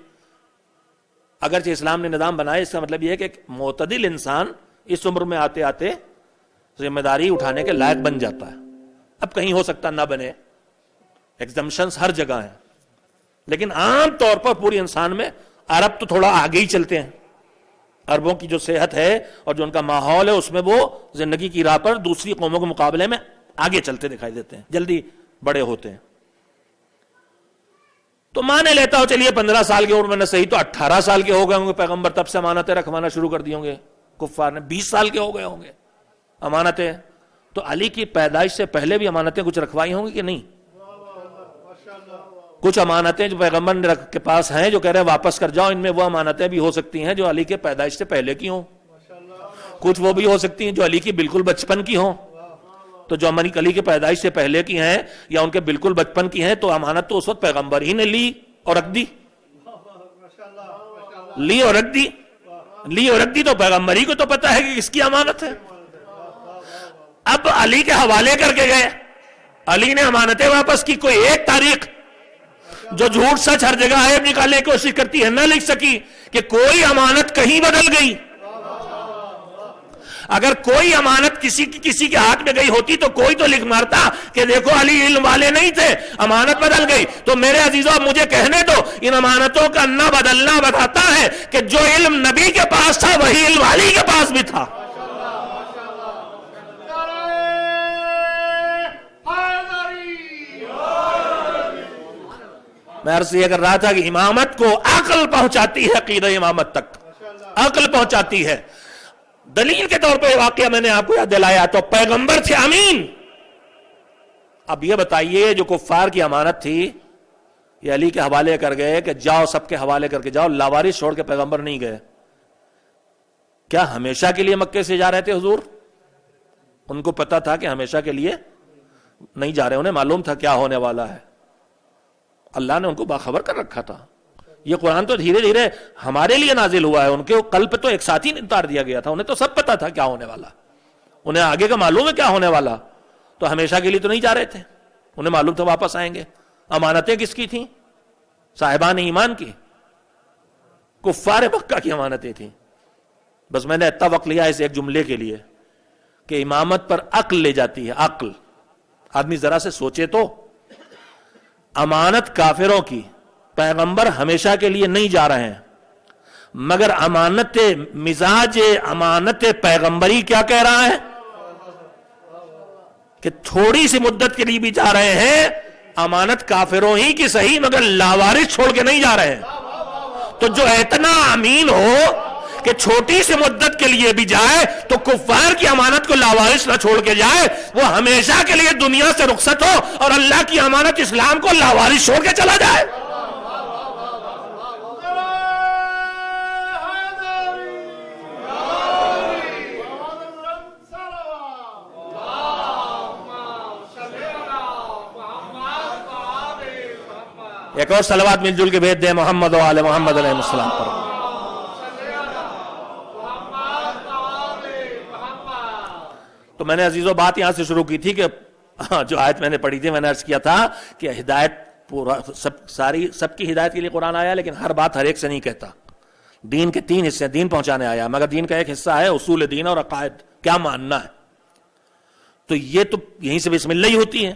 اگرچہ اسلام نے نظام بنایا، اس کا مطلب یہ ہے کہ ایک معتدل انسان اس عمر میں آتے آتے ذمہ داری اٹھانے کے لائق بن جاتا ہے. اب کہیں ہو سکتا نہ بنے، ایگزمپشنز ہر جگہ ہیں، لیکن عام طور پر پوری انسان میں عرب تو تھوڑا آگے ہی چلتے ہیں. عربوں کی جو صحت ہے اور جو ان کا ماحول ہے اس میں وہ زندگی کی راہ پر دوسری قوموں کے مقابلے میں آگے چلتے دکھائی دیتے ہیں، جلدی بڑے ہوتے ہیں. تو مانے لیتا ہو چلیے 15 سال کی عمر میں نہ صحیح تو 18 سال کے ہو گئے ہوں گے پیغمبر، تب سے امانتیں رکھوانا شروع کر دی ہوں گے. کفار نے 20 سال کے ہو گئے ہوں گے امانتیں. تو علی کی پیدائش سے پہلے بھی امانتیں کچھ رکھوائی ہوں گی کہ نہیں؟ کچھ امانتیں جو پیغمبر کے پاس ہیں جو کہہ رہے ہیں واپس کر جاؤ، ان میں وہ امانتیں بھی ہو سکتی ہیں جو علی کے پیدائش سے پہلے کی ہوں، کچھ وہ بھی ہو سکتی ہیں جو علی کی بالکل بچپن کی ہوں. تو جو علی کے پیدائش سے پہلے کی ہیں یا ان کے بالکل بچپن کی ہیں تو امانت تو اس وقت پیغمبر ہی نے لی اور رکھ دی. لی اور رکھ دی تو پیغمبر ہی کو تو پتا ہے کہ کس کی امانت ہے. اب علی کے حوالے کر کے گئے، علی نے امانتیں واپس کی. کوئی ایک تاریخ جو جھوٹ سچ ہر جگہ ہے نکالنے کی کوشش کرتی ہے، نہ لکھ سکی کہ کوئی امانت کہیں بدل گئی. اگر کوئی امانت کسی کے ہاتھ میں گئی ہوتی تو کوئی تو لکھ مارتا کہ دیکھو علی علم والے نہیں تھے، امانت بدل گئی. تو میرے عزیزوں مجھے کہنے دو، ان امانتوں کا نہ بدلنا بتاتا ہے کہ جو علم نبی کے پاس تھا وہی علم علی کے پاس بھی تھا. میں عرض یہ کر رہا تھا کہ امامت کو عقل پہنچاتی ہے، عقیدہ امامت تک عقل پہنچاتی ہے. دلیل کے طور پہ واقعہ میں نے آپ کو یاد دلایا تو پیغمبر تھے امین. اب یہ بتائیے جو کفار کی امانت تھی یہ علی کے حوالے کر گئے کہ جاؤ سب کے حوالے کر کے جاؤ، لاوارث چھوڑ کے پیغمبر نہیں گئے. کیا ہمیشہ کے لیے مکے سے جا رہے تھے حضور؟ ان کو پتا تھا کہ ہمیشہ کے لیے نہیں جا رہے، انہیں معلوم تھا کیا ہونے والا ہے. اللہ نے ان کو باخبر کر رکھا تھا. یہ قرآن تو دھیرے دھیرے ہمارے لیے نازل ہوا ہے، ان کے قلب تو ایک ساتھ ہی اتار دیا گیا تھا. انہیں تو سب پتا تھا کیا ہونے والا، انہیں آگے کا معلوم ہے کیا ہونے والا. تو ہمیشہ کے لیے تو نہیں جا رہے تھے، انہیں معلوم تھا واپس آئیں گے. امانتیں کس کی تھیں؟ صاحبان ایمان کی، کفار مکہ کی امانتیں تھیں. بس میں نے اتنا وقت لیا اس ایک جملے کے لیے کہ امامت پر عقل لے جاتی ہے. عقل آدمی ذرا سے سوچے تو، امانت کافروں کی، پیغمبر ہمیشہ کے لیے نہیں جا رہے ہیں، مگر امانت مزاج امانت پیغمبری کیا کہہ رہا ہے کہ تھوڑی سی مدت کے لیے بھی جا رہے ہیں. امانت کافروں ہی کی صحیح مگر لاوارث چھوڑ کے نہیں جا رہے ہیں. تو جو اتنا امین ہو کہ چھوٹی سی مدت کے لیے بھی جائے تو کفار کی امانت کو لاوارث نہ چھوڑ کے جائے، وہ ہمیشہ کے لیے دنیا سے رخصت ہو اور اللہ کی امانت اسلام کو لاوارث چھوڑ کے چلا جائے. ایک اور صلوات مل جل کے بھیج دیں محمد و آل محمد علیہ السلام پر. تو میں نے عزیزو بات یہاں سے شروع کی تھی کہ جو آیت میں نے پڑھی تھی میں نے عرض کیا تھا کہ ہدایت پورا سب کی ہدایت کے لیے قرآن آیا، لیکن ہر بات ہر ایک سے نہیں کہتا. دین کے 3 حصے، دین پہنچانے آیا، مگر دین کا ایک حصہ ہے اصول دین اور عقائد، کیا ماننا ہے. تو یہ تو یہیں سے بسم اللہ ہی ہوتی ہے.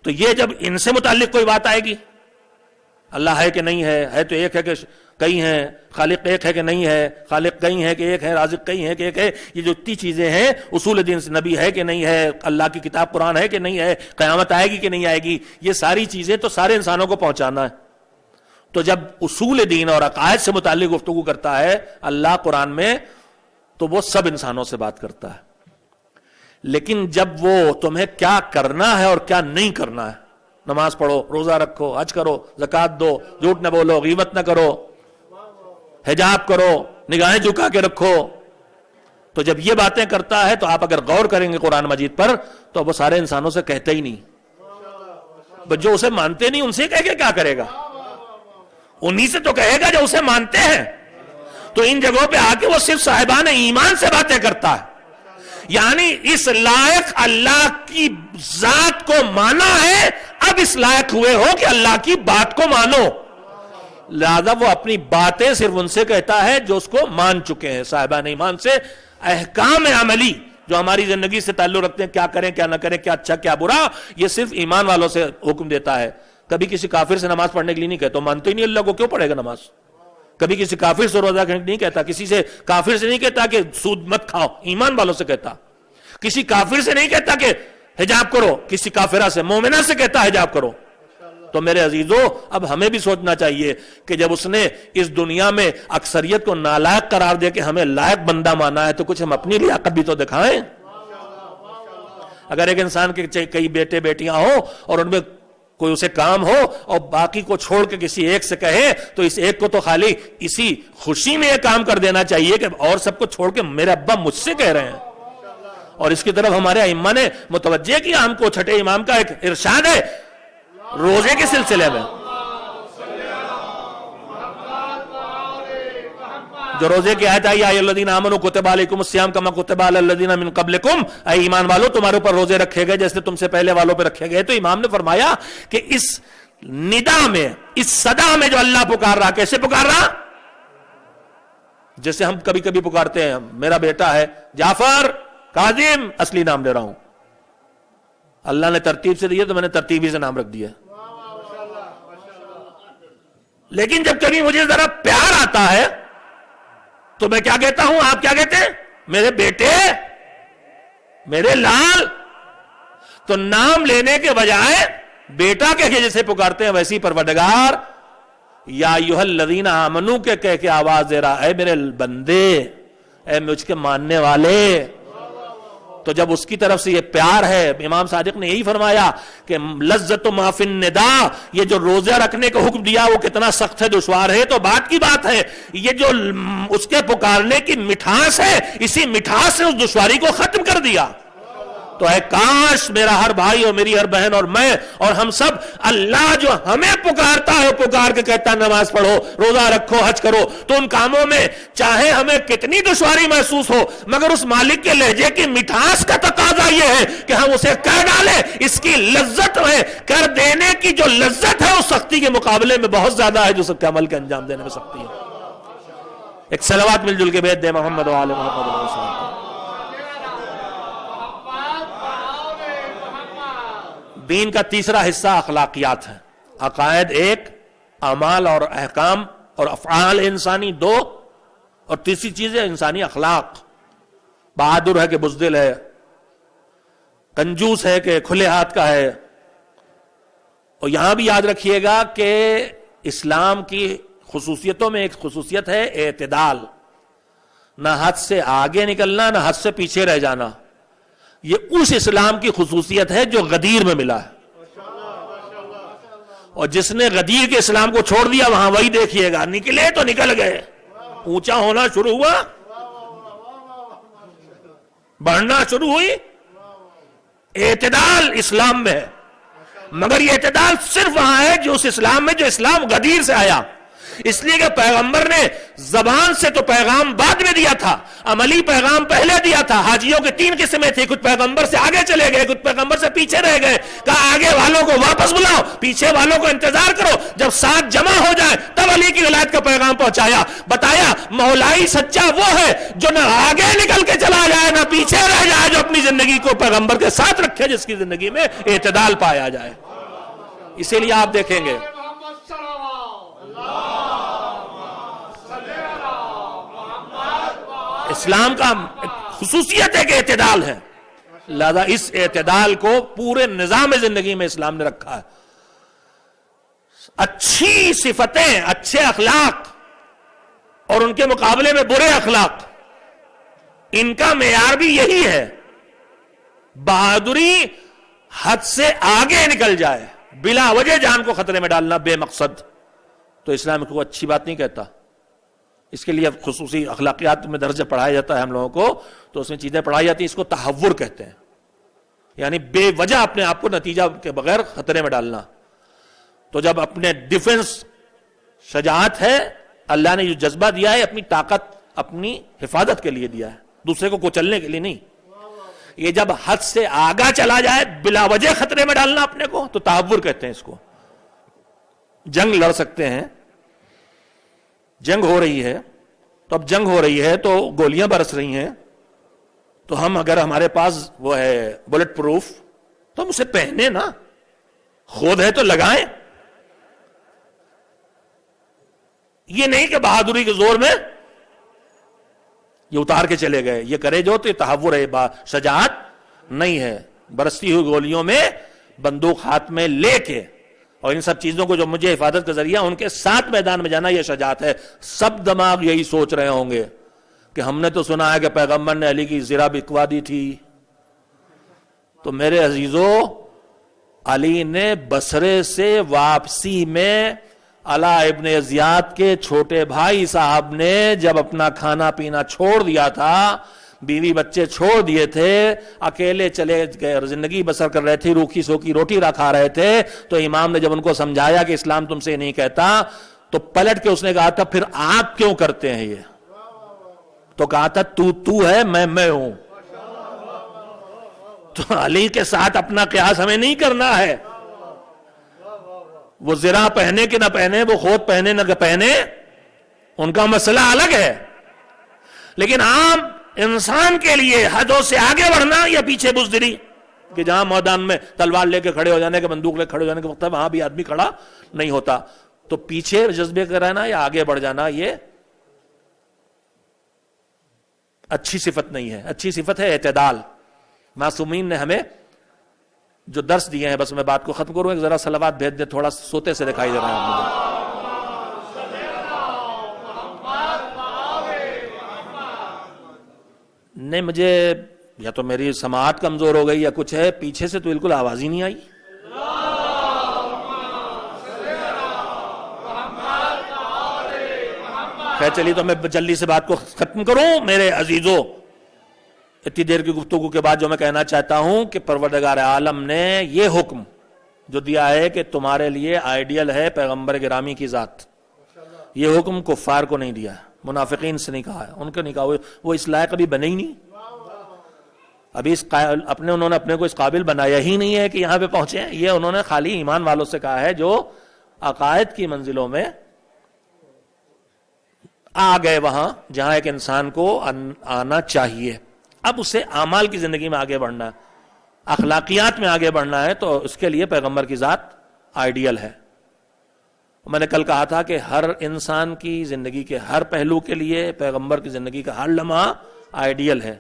تو یہ جب ان سے متعلق کوئی بات آئے گی، اللہ ہے کہ نہیں ہے تو ایک ہے کہ کئی ہیں، خالق ایک ہے کہ نہیں ہے، خالق کئی ہے کہ ایک ہے، رازق کئی ہے کہ ایک ہے، یہ جو اتنی چیزیں ہیں، اصول دین سے نبی ہے کہ نہیں ہے، اللہ کی کتاب قرآن ہے کہ نہیں ہے، قیامت آئے گی کہ نہیں آئے گی، یہ ساری چیزیں تو سارے انسانوں کو پہنچانا ہے. تو جب اصول دین اور عقائد سے متعلق گفتگو کرتا ہے اللہ قرآن میں تو وہ سب انسانوں سے بات کرتا ہے. لیکن جب وہ تمہیں کیا کرنا ہے اور کیا نہیں کرنا ہے، نماز پڑھو، روزہ رکھو، حج کرو، زکوٰۃ دو، جھوٹ نہ بولو، غیبت نہ کرو، حجاب کرو، نگاہیں جھکا کے رکھو، تو جب یہ باتیں کرتا ہے تو آپ اگر غور کریں گے قرآن مجید پر تو وہ سارے انسانوں سے کہتے ہی نہیں. جو اسے مانتے نہیں ان سے کہہ کے کیا کرے گا؟ انہی سے تو کہے گا جو اسے مانتے ہیں. تو ان جگہوں پہ آ کے وہ صرف صاحبان ایمان سے باتیں کرتا ہے. یعنی اس لائق اللہ کی ذات کو مانا ہے، اب اس لائق ہوئے ہو کہ اللہ کی بات کو مانو. لہذا وہ اپنی باتیں صرف ان سے کہتا ہے جو اس کو مان چکے ہیں. صاحبان ایمان سے احکام عملی جو ہماری زندگی سے تعلق رکھتے ہیں، کیا کریں کیا نہ کریں، کیا اچھا کیا برا، یہ صرف ایمان والوں سے حکم دیتا ہے. کبھی کسی کافر سے نماز پڑھنے کے لیے نہیں کہتا، مانتے ہی نہیں اللہ کو، کیوں پڑھے گا نماز. کبھی کسی کافر سے روزہ نہیں کہتا، کسی سے کافر سے نہیں کہتا کہ سود مت کھاؤ، ایمان والوں سے کہتا. کسی کافر سے نہیں کہتا کہ حجاب کرو، کسی کافرہ سے، مومنہ سے کہتا حجاب کرو. تو میرے عزیزو اب ہمیں بھی سوچنا چاہیے کہ جب اس نے اس دنیا میں اکثریت کو نالائق قرار دے کے ہمیں لائق بندہ مانا ہے تو کچھ ہم اپنی لیاقت بھی تو دکھائیں. اگر ایک انسان کے کئی بیٹے بیٹیاں ہوں اور ان میں کوئی اسے کام ہو اور باقی کو چھوڑ کے کسی ایک سے کہے تو اس ایک کو تو خالی اسی خوشی میں یہ کام کر دینا چاہیے کہ اور سب کو چھوڑ کے میرے ابا مجھ سے کہہ رہے ہیں. اور اس کی طرف ہمارے ائمہ نے متوجہ کیا ہم کو. چھٹے امام کا ایک ارشاد ہے روزے کے سلسلے میں، جو روزے کی آیت آئی یا الذین آمنوا کتب علیکم الصیام کما کتب علی الذین من قبلکم، اے ایمان والو تمہارے اوپر روزے رکھے گئے جیسے تم سے پہلے والوں پہ رکھے گئے. تو امام نے فرمایا کہ اس ندا میں، اس صدا میں جو اللہ پکار رہا، کیسے پکار رہا؟ جیسے ہم کبھی کبھی پکارتے ہیں میرا بیٹا ہے جعفر، کاظم، اصلی نام لے رہا ہوں. اللہ نے ترتیب سے دیا تو میں نے ترتیبی سے نام رکھ دیا. لیکن جب کبھی مجھے ذرا پیار آتا ہے تو میں کیا کہتا ہوں، آپ کیا کہتے ہیں؟ میرے بیٹے، میرے لال. تو نام لینے کے بجائے بیٹا کہہ کے جسے پکارتے ہیں ویسی پروردگار یا ایھا الذین آمنو کے کہہ کے آواز دے رہا، اے میرے بندے، اے مجھ کے ماننے والے. تو جب اس کی طرف سے یہ پیار ہے، امام صادق نے یہی فرمایا کہ لذت ما فی النداء، یہ جو روزہ رکھنے کا حکم دیا وہ کتنا سخت ہے، دشوار ہے، تو بات کی بات ہے یہ جو اس کے پکارنے کی مٹھاس ہے، اسی مٹھاس نے اس دشواری کو ختم کر دیا. تو اے کاش میرا ہر بھائی اور میری ہر بہن اور میں اور ہم سب، اللہ جو ہمیں پکارتا ہے پکار کے کہتا ہے نماز پڑھو، روزہ رکھو، حج کرو، تو ان کاموں میں چاہے ہمیں کتنی دشواری محسوس ہو مگر اس مالک کے لہجے کی مٹھاس کا تقاضا یہ ہے کہ ہم اسے کر ڈالیں. اس کی لذت ہے، کر دینے کی جو لذت ہے اس سختی کے مقابلے میں بہت زیادہ ہے جو سب کے عمل کے انجام دینے میں سختی ہے. ایک صلوات مل جل کے بیت دے محمد و آل محمد علیہ وسلم. دین کا تیسرا حصہ اخلاقیات ہے. عقائد ایک، اعمال اور احکام اور افعال انسانی دو، اور تیسری چیز ہے انسانی اخلاق. بہادر ہے کہ بزدل ہے، کنجوس ہے کہ کھلے ہاتھ کا ہے. اور یہاں بھی یاد رکھیے گا کہ اسلام کی خصوصیتوں میں ایک خصوصیت ہے اعتدال. نہ حد سے آگے نکلنا، نہ حد سے پیچھے رہ جانا. یہ اس اسلام کی خصوصیت ہے جو غدیر میں ملا ہے. اور جس نے غدیر کے اسلام کو چھوڑ دیا وہاں وہی دیکھیے گا، نکلے تو نکل گئے، اونچا ہونا شروع ہوا، بڑھنا شروع ہوئی. اعتدال اسلام میں ہے، مگر یہ اعتدال صرف وہاں ہے جو اس اسلام میں جو اسلام غدیر سے آیا. اس لیے کہ پیغمبر نے زبان سے تو پیغام بعد میں دیا تھا، عملی پیغام پہلے دیا تھا. حاجیوں کی 3 قسمیں تھی، کچھ پیغمبر سے آگے چلے گئے، کچھ پیغمبر سے پیچھے رہ گئے. کہا آگے والوں کو واپس بلاؤ، پیچھے والوں کو انتظار کرو، جب ساتھ جمع ہو جائے تب علی کی ولایت کا پیغام پہنچایا. بتایا مولائی سچا وہ ہے جو نہ آگے نکل کے چلا جائے نہ پیچھے رہ جائے، جو اپنی زندگی کو پیغمبر کے ساتھ رکھے، جس کی زندگی میں اعتدال پایا جائے. اسی لیے آپ دیکھیں گے اسلام کا خصوصیت ہے کہ اعتدال ہے. لہذا اس اعتدال کو پورے نظام زندگی میں اسلام نے رکھا ہے. اچھی صفتیں، اچھے اخلاق اور ان کے مقابلے میں برے اخلاق، ان کا معیار بھی یہی ہے. بہادری حد سے آگے نکل جائے، بلا وجہ جان کو خطرے میں ڈالنا بے مقصد، تو اسلام کو اچھی بات نہیں کہتا. اس کے لیے خصوصی اخلاقیات میں درجہ پڑھایا جاتا ہے ہم لوگوں کو، تو اس میں چیزیں پڑھائی جاتی ہیں. اس کو تحور کہتے ہیں، یعنی بے وجہ اپنے آپ کو نتیجہ کے بغیر خطرے میں ڈالنا. تو جب اپنے ڈیفنس شجاعت ہے، اللہ نے جو جذبہ دیا ہے اپنی طاقت اپنی حفاظت کے لیے دیا ہے، دوسرے کو کچلنے کے لیے نہیں. یہ جب حد سے آگا چلا جائے، بلا وجہ خطرے میں ڈالنا اپنے کو، تو تحور کہتے ہیں اس کو. جنگ لڑ سکتے ہیں، جنگ ہو رہی ہے، تو اب جنگ ہو رہی ہے تو گولیاں برس رہی ہیں، تو ہم اگر ہمارے پاس وہ ہے بلٹ پروف تو ہم اسے پہنے نا، خود ہے تو لگائیں. یہ نہیں کہ بہادری کے زور میں یہ اتار کے چلے گئے، یہ کرے جو تو یہ تحور ہے، شجاعت نہیں ہے. برستی ہوئی گولیوں میں بندوق ہاتھ میں لے کے اور ان سب چیزوں کو جو مجھے حفاظت کا ذریعہ ان کے ساتھ میدان میں جانا، یہ شجاعت ہے. سب دماغ یہی سوچ رہے ہوں گے کہ ہم نے تو سنا ہے کہ پیغمبر نے علی کی زرہ بکوا دی تھی. تو میرے عزیزو، علی نے بصرے سے واپسی میں علا ابن زیاد کے چھوٹے بھائی صاحب نے جب اپنا کھانا پینا چھوڑ دیا تھا، بیوی بچے چھوڑ دیے تھے، اکیلے چلے گئے اور زندگی بسر کر رہے تھے، روکھی سوکھی روٹی کھا رہے تھے، تو امام نے جب ان کو سمجھایا کہ اسلام تم سے نہیں کہتا، تو پلٹ کے اس نے کہا تھا پھر آپ کیوں کرتے ہیں یہ؟ تو کہا تھا تو ہے، میں ہوں. تو علی کے ساتھ اپنا قیاس ہمیں نہیں کرنا ہے. وہ زرہ پہنے کہ نہ پہنے، وہ خود پہنے نہ پہنے، ان کا مسئلہ الگ ہے. لیکن عام انسان کے لیے حدوں سے آگے بڑھنا یا پیچھے بزدلی، کہ جہاں میدان میں تلوار لے کے کھڑے ہو جانے کے، بندوق لے کے کھڑے ہو جانے کے وقت ہے وہاں بھی آدمی کھڑا نہیں ہوتا. تو پیچھے جذبے کا رہنا یا آگے بڑھ جانا، یہ اچھی صفت نہیں ہے. اچھی صفت ہے اعتدال. معصومین نے ہمیں جو درس دیے ہیں، بس میں بات کو ختم کروں، ایک ذرا صلوات بھیج دے، تھوڑا سوتے سے دکھائی دے رہا ہے آپ مجھے۔ نہیں، مجھے یا تو میری سماعت کمزور ہو گئی یا کچھ ہے، پیچھے سے تو بالکل آواز ہی نہیں آئی۔ خیر چلیے، تو میں جلدی سے بات کو ختم کروں میرے عزیزوں۔ اتنی دیر کی گفتگو کے بعد جو میں کہنا چاہتا ہوں کہ پروردگار عالم نے یہ حکم جو دیا ہے کہ تمہارے لیے آئیڈیل ہے پیغمبر گرامی کی ذات، یہ حکم کفار کو نہیں دیا ہے، منافقین سے نہیں کہا ہے، ان کو نہیں کہا، وہ اس لائق ابھی بنے ہی نہیں، ابھی انہوں نے اپنے کو اس قابل بنایا ہی نہیں ہے کہ یہاں پہ پہنچے ہیں۔ یہ انہوں نے خالی ایمان والوں سے کہا ہے جو عقائد کی منزلوں میں آ گئے وہاں جہاں ایک انسان کو آنا چاہیے۔ اب اسے اعمال کی زندگی میں آگے بڑھنا ہے، اخلاقیات میں آگے بڑھنا ہے، تو اس کے لیے پیغمبر کی ذات آئیڈیل ہے۔ میں نے کل کہا تھا کہ ہر انسان کی زندگی کے ہر پہلو کے لیے پیغمبر کی زندگی کا ہر لمحہ آئیڈیل ہے۔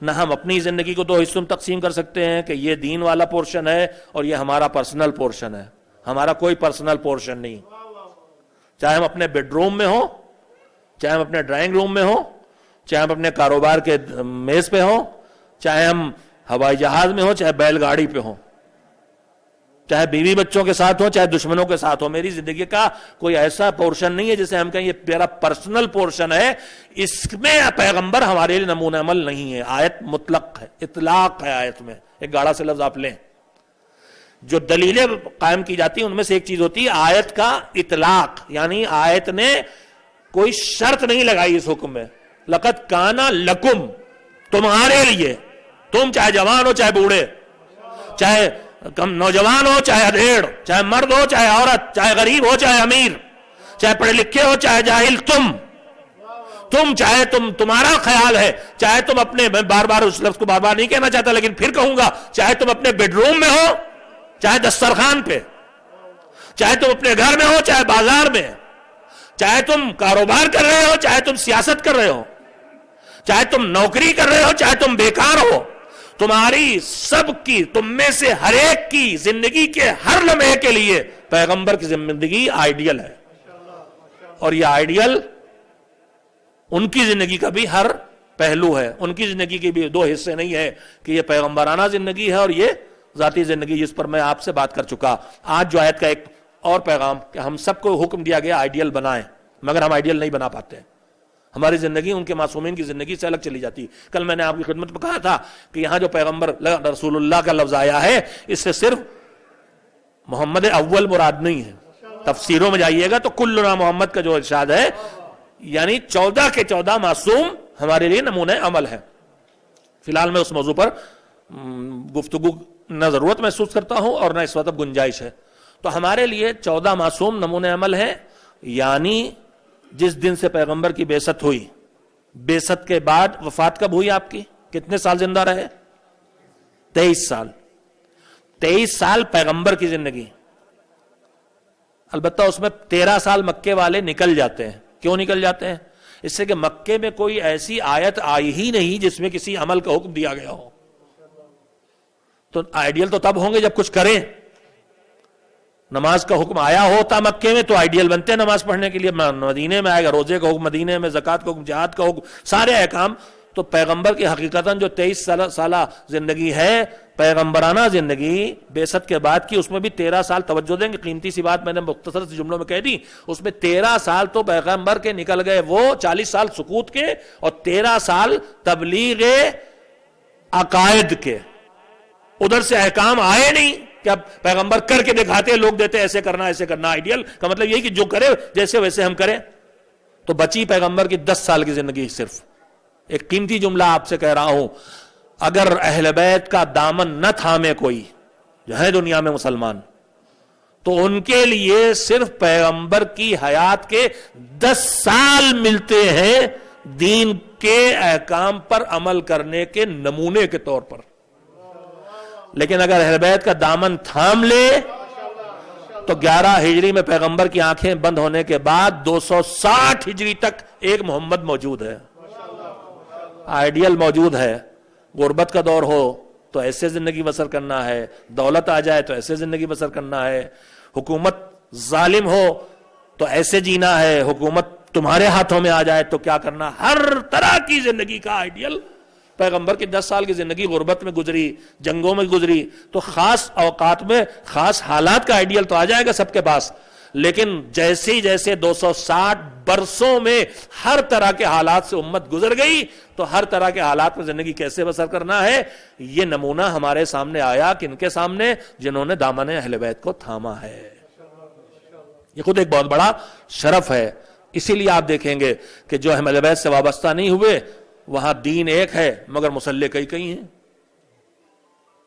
نہ ہم اپنی زندگی کو دو حصوں میں تقسیم کر سکتے ہیں کہ یہ دین والا پورشن ہے اور یہ ہمارا پرسنل پورشن ہے۔ ہمارا کوئی پرسنل پورشن نہیں، چاہے ہم اپنے بیڈ روم میں ہوں، چاہے ہم اپنے ڈرائنگ روم میں ہوں، چاہے ہم اپنے کاروبار کے میز پہ ہوں، چاہے ہم ہوائی جہاز میں ہوں، چاہے بیل گاڑی پہ ہوں، چاہے بیوی بچوں کے ساتھ ہوں، چاہے دشمنوں کے ساتھ ہوں۔ میری زندگی کا کوئی ایسا پورشن نہیں ہے جسے ہم کہیں یہ میرا پرسنل پورشن ہے، اس میں پیغمبر ہمارے لیے نمونہ عمل نہیں ہے۔ آیت مطلق ہے، اطلاق ہے آیت میں، ایک گاڑا سے لفظ آپ لیں۔ جو دلیلیں قائم کی جاتی ہیں ان میں سے ایک چیز ہوتی ہے آیت کا اطلاق، یعنی آیت نے کوئی شرط نہیں لگائی اس حکم میں۔ لقد کان لکم، تمہارے لیے، تم چاہے جوان ہو چاہے بوڑھے، چاہے کم نوجوان ہو چاہے ادھیڑ، چاہے مرد ہو چاہے عورت، چاہے غریب ہو چاہے امیر، چاہے پڑھے لکھے ہو چاہے جاہل، تم چاہے تمہارا خیال ہے، چاہے تم اپنے، میں بار بار اس لفظ کو بار بار نہیں کہنا چاہتا لیکن پھر کہوں گا، چاہے تم اپنے بیڈ روم میں ہو چاہے دسترخوان پہ، چاہے تم اپنے گھر میں ہو چاہے بازار میں، چاہے تم کاروبار کر رہے ہو چاہے تم سیاست کر رہے ہو، چاہے تم نوکری کر رہے ہو چاہے تم بیکار ہو، تمہاری سب کی، تم میں سے ہر ایک کی زندگی کے ہر لمحے کے لیے پیغمبر کی زندگی آئیڈیل ہے۔ اور یہ آئیڈیل ان کی زندگی کا بھی ہر پہلو ہے، ان کی زندگی کے بھی دو حصے نہیں ہے کہ یہ پیغمبرانہ زندگی ہے اور یہ ذاتی زندگی، جس پر میں آپ سے بات کر چکا۔ آج جو آیت کا ایک اور پیغام کہ ہم سب کو حکم دیا گیا آئیڈیل بنائیں، مگر ہم آئیڈیل نہیں بنا پاتے، ہماری زندگی ان کے معصومین کی زندگی سے الگ چلی جاتی۔ کل میں نے آپ کی خدمت میں کہا تھا کہ یہاں جو پیغمبر رسول اللہ کا لفظ آیا ہے اس سے صرف محمد اول مراد نہیں ہے، تفسیروں میں جائیے گا تو کلنا محمد کا جو ارشاد ہے، یعنی 14 کے 14 معصوم ہمارے لیے نمونہ عمل ہے۔ فی الحال میں اس موضوع پر گفتگو نہ ضرورت محسوس کرتا ہوں اور نہ اس وقت گنجائش ہے۔ تو ہمارے لیے 14 معصوم نمونہ عمل ہے، یعنی جس دن سے پیغمبر کی بعثت ہوئی، بعثت کے بعد وفات کب ہوئی آپ کی؟ کتنے سال زندہ رہے؟ 23 سال۔ 23 سال پیغمبر کی زندگی، البتہ اس میں 13 سال مکے والے نکل جاتے ہیں۔ کیوں نکل جاتے ہیں؟ اس سے کہ مکے میں کوئی ایسی آیت آئی ہی نہیں جس میں کسی عمل کا حکم دیا گیا ہو۔ تو آئیڈیل تو تب ہوں گے جب کچھ کریں۔ نماز کا حکم آیا ہوتا مکے میں تو آئیڈیل بنتے ہیں نماز پڑھنے کے لیے، مدینے میں آئے گا روزے کا حکم، مدینے میں زکوٰۃ کا حکم، جہاد کا حکم، سارے احکام۔ تو پیغمبر کی حقیقتاً جو 23 سالہ زندگی ہے، پیغمبرانہ زندگی بعثت کے بعد کی، اس میں بھی 13 سال توجہ دیں گے، قیمتی سی بات میں نے مختصر سی جملوں میں کہہ دی، اس میں 13 سال تو پیغمبر کے نکل گئے، وہ 40 سال سکوت کے اور 13 سال تبلیغ عقائد کے۔ ادھر سے احکام آئے نہیں کہ اب پیغمبر کر کے دکھاتے، لوگ دیتے ایسے کرنا ایسے کرنا۔ آئیڈیل کا مطلب یہی کہ جو کرے جیسے ویسے ہم کریں۔ تو بچی پیغمبر کی 10 سال کی زندگی صرف۔ ایک قیمتی جملہ آپ سے کہہ رہا ہوں، اگر اہل بیت کا دامن نہ تھامے کوئی جو ہے دنیا میں مسلمان، تو ان کے لیے صرف پیغمبر کی حیات کے 10 سال ملتے ہیں دین کے احکام پر عمل کرنے کے نمونے کے طور پر۔ لیکن اگر اہل بیت کا دامن تھام لے تو 11 ہجری میں پیغمبر کی آنکھیں بند ہونے کے بعد 260 ہجری تک ایک محمد موجود ہے، آئیڈیل موجود ہے۔ غربت کا دور ہو تو ایسے زندگی بسر کرنا ہے، دولت آ جائے تو ایسے زندگی بسر کرنا ہے، حکومت ظالم ہو تو ایسے جینا ہے، حکومت تمہارے ہاتھوں میں آ جائے تو کیا کرنا. ہر طرح کی زندگی کا آئیڈیل پیغمبر کی 10 سال کی زندگی غربت میں گزری، جنگوں میں گزری، تو خاص اوقات میں خاص حالات کا آئیڈیل تو آ جائے گا سب کے پاس. لیکن جیسے 260 برسوں میں ہر طرح کے حالات سے امت گزر گئی، تو ہر طرح کے حالات میں زندگی کیسے بسر کرنا ہے، یہ نمونہ ہمارے سامنے آیا. کن کے سامنے؟ جنہوں نے دامن اہل بیت کو تھاما ہے. یہ خود ایک بہت بڑا شرف ہے. اسی لیے آپ دیکھیں گے کہ جو اہل بیت سے وابستہ نہیں ہوئے، وہاں دین ایک ہے مگر مصلی کئی ہیں،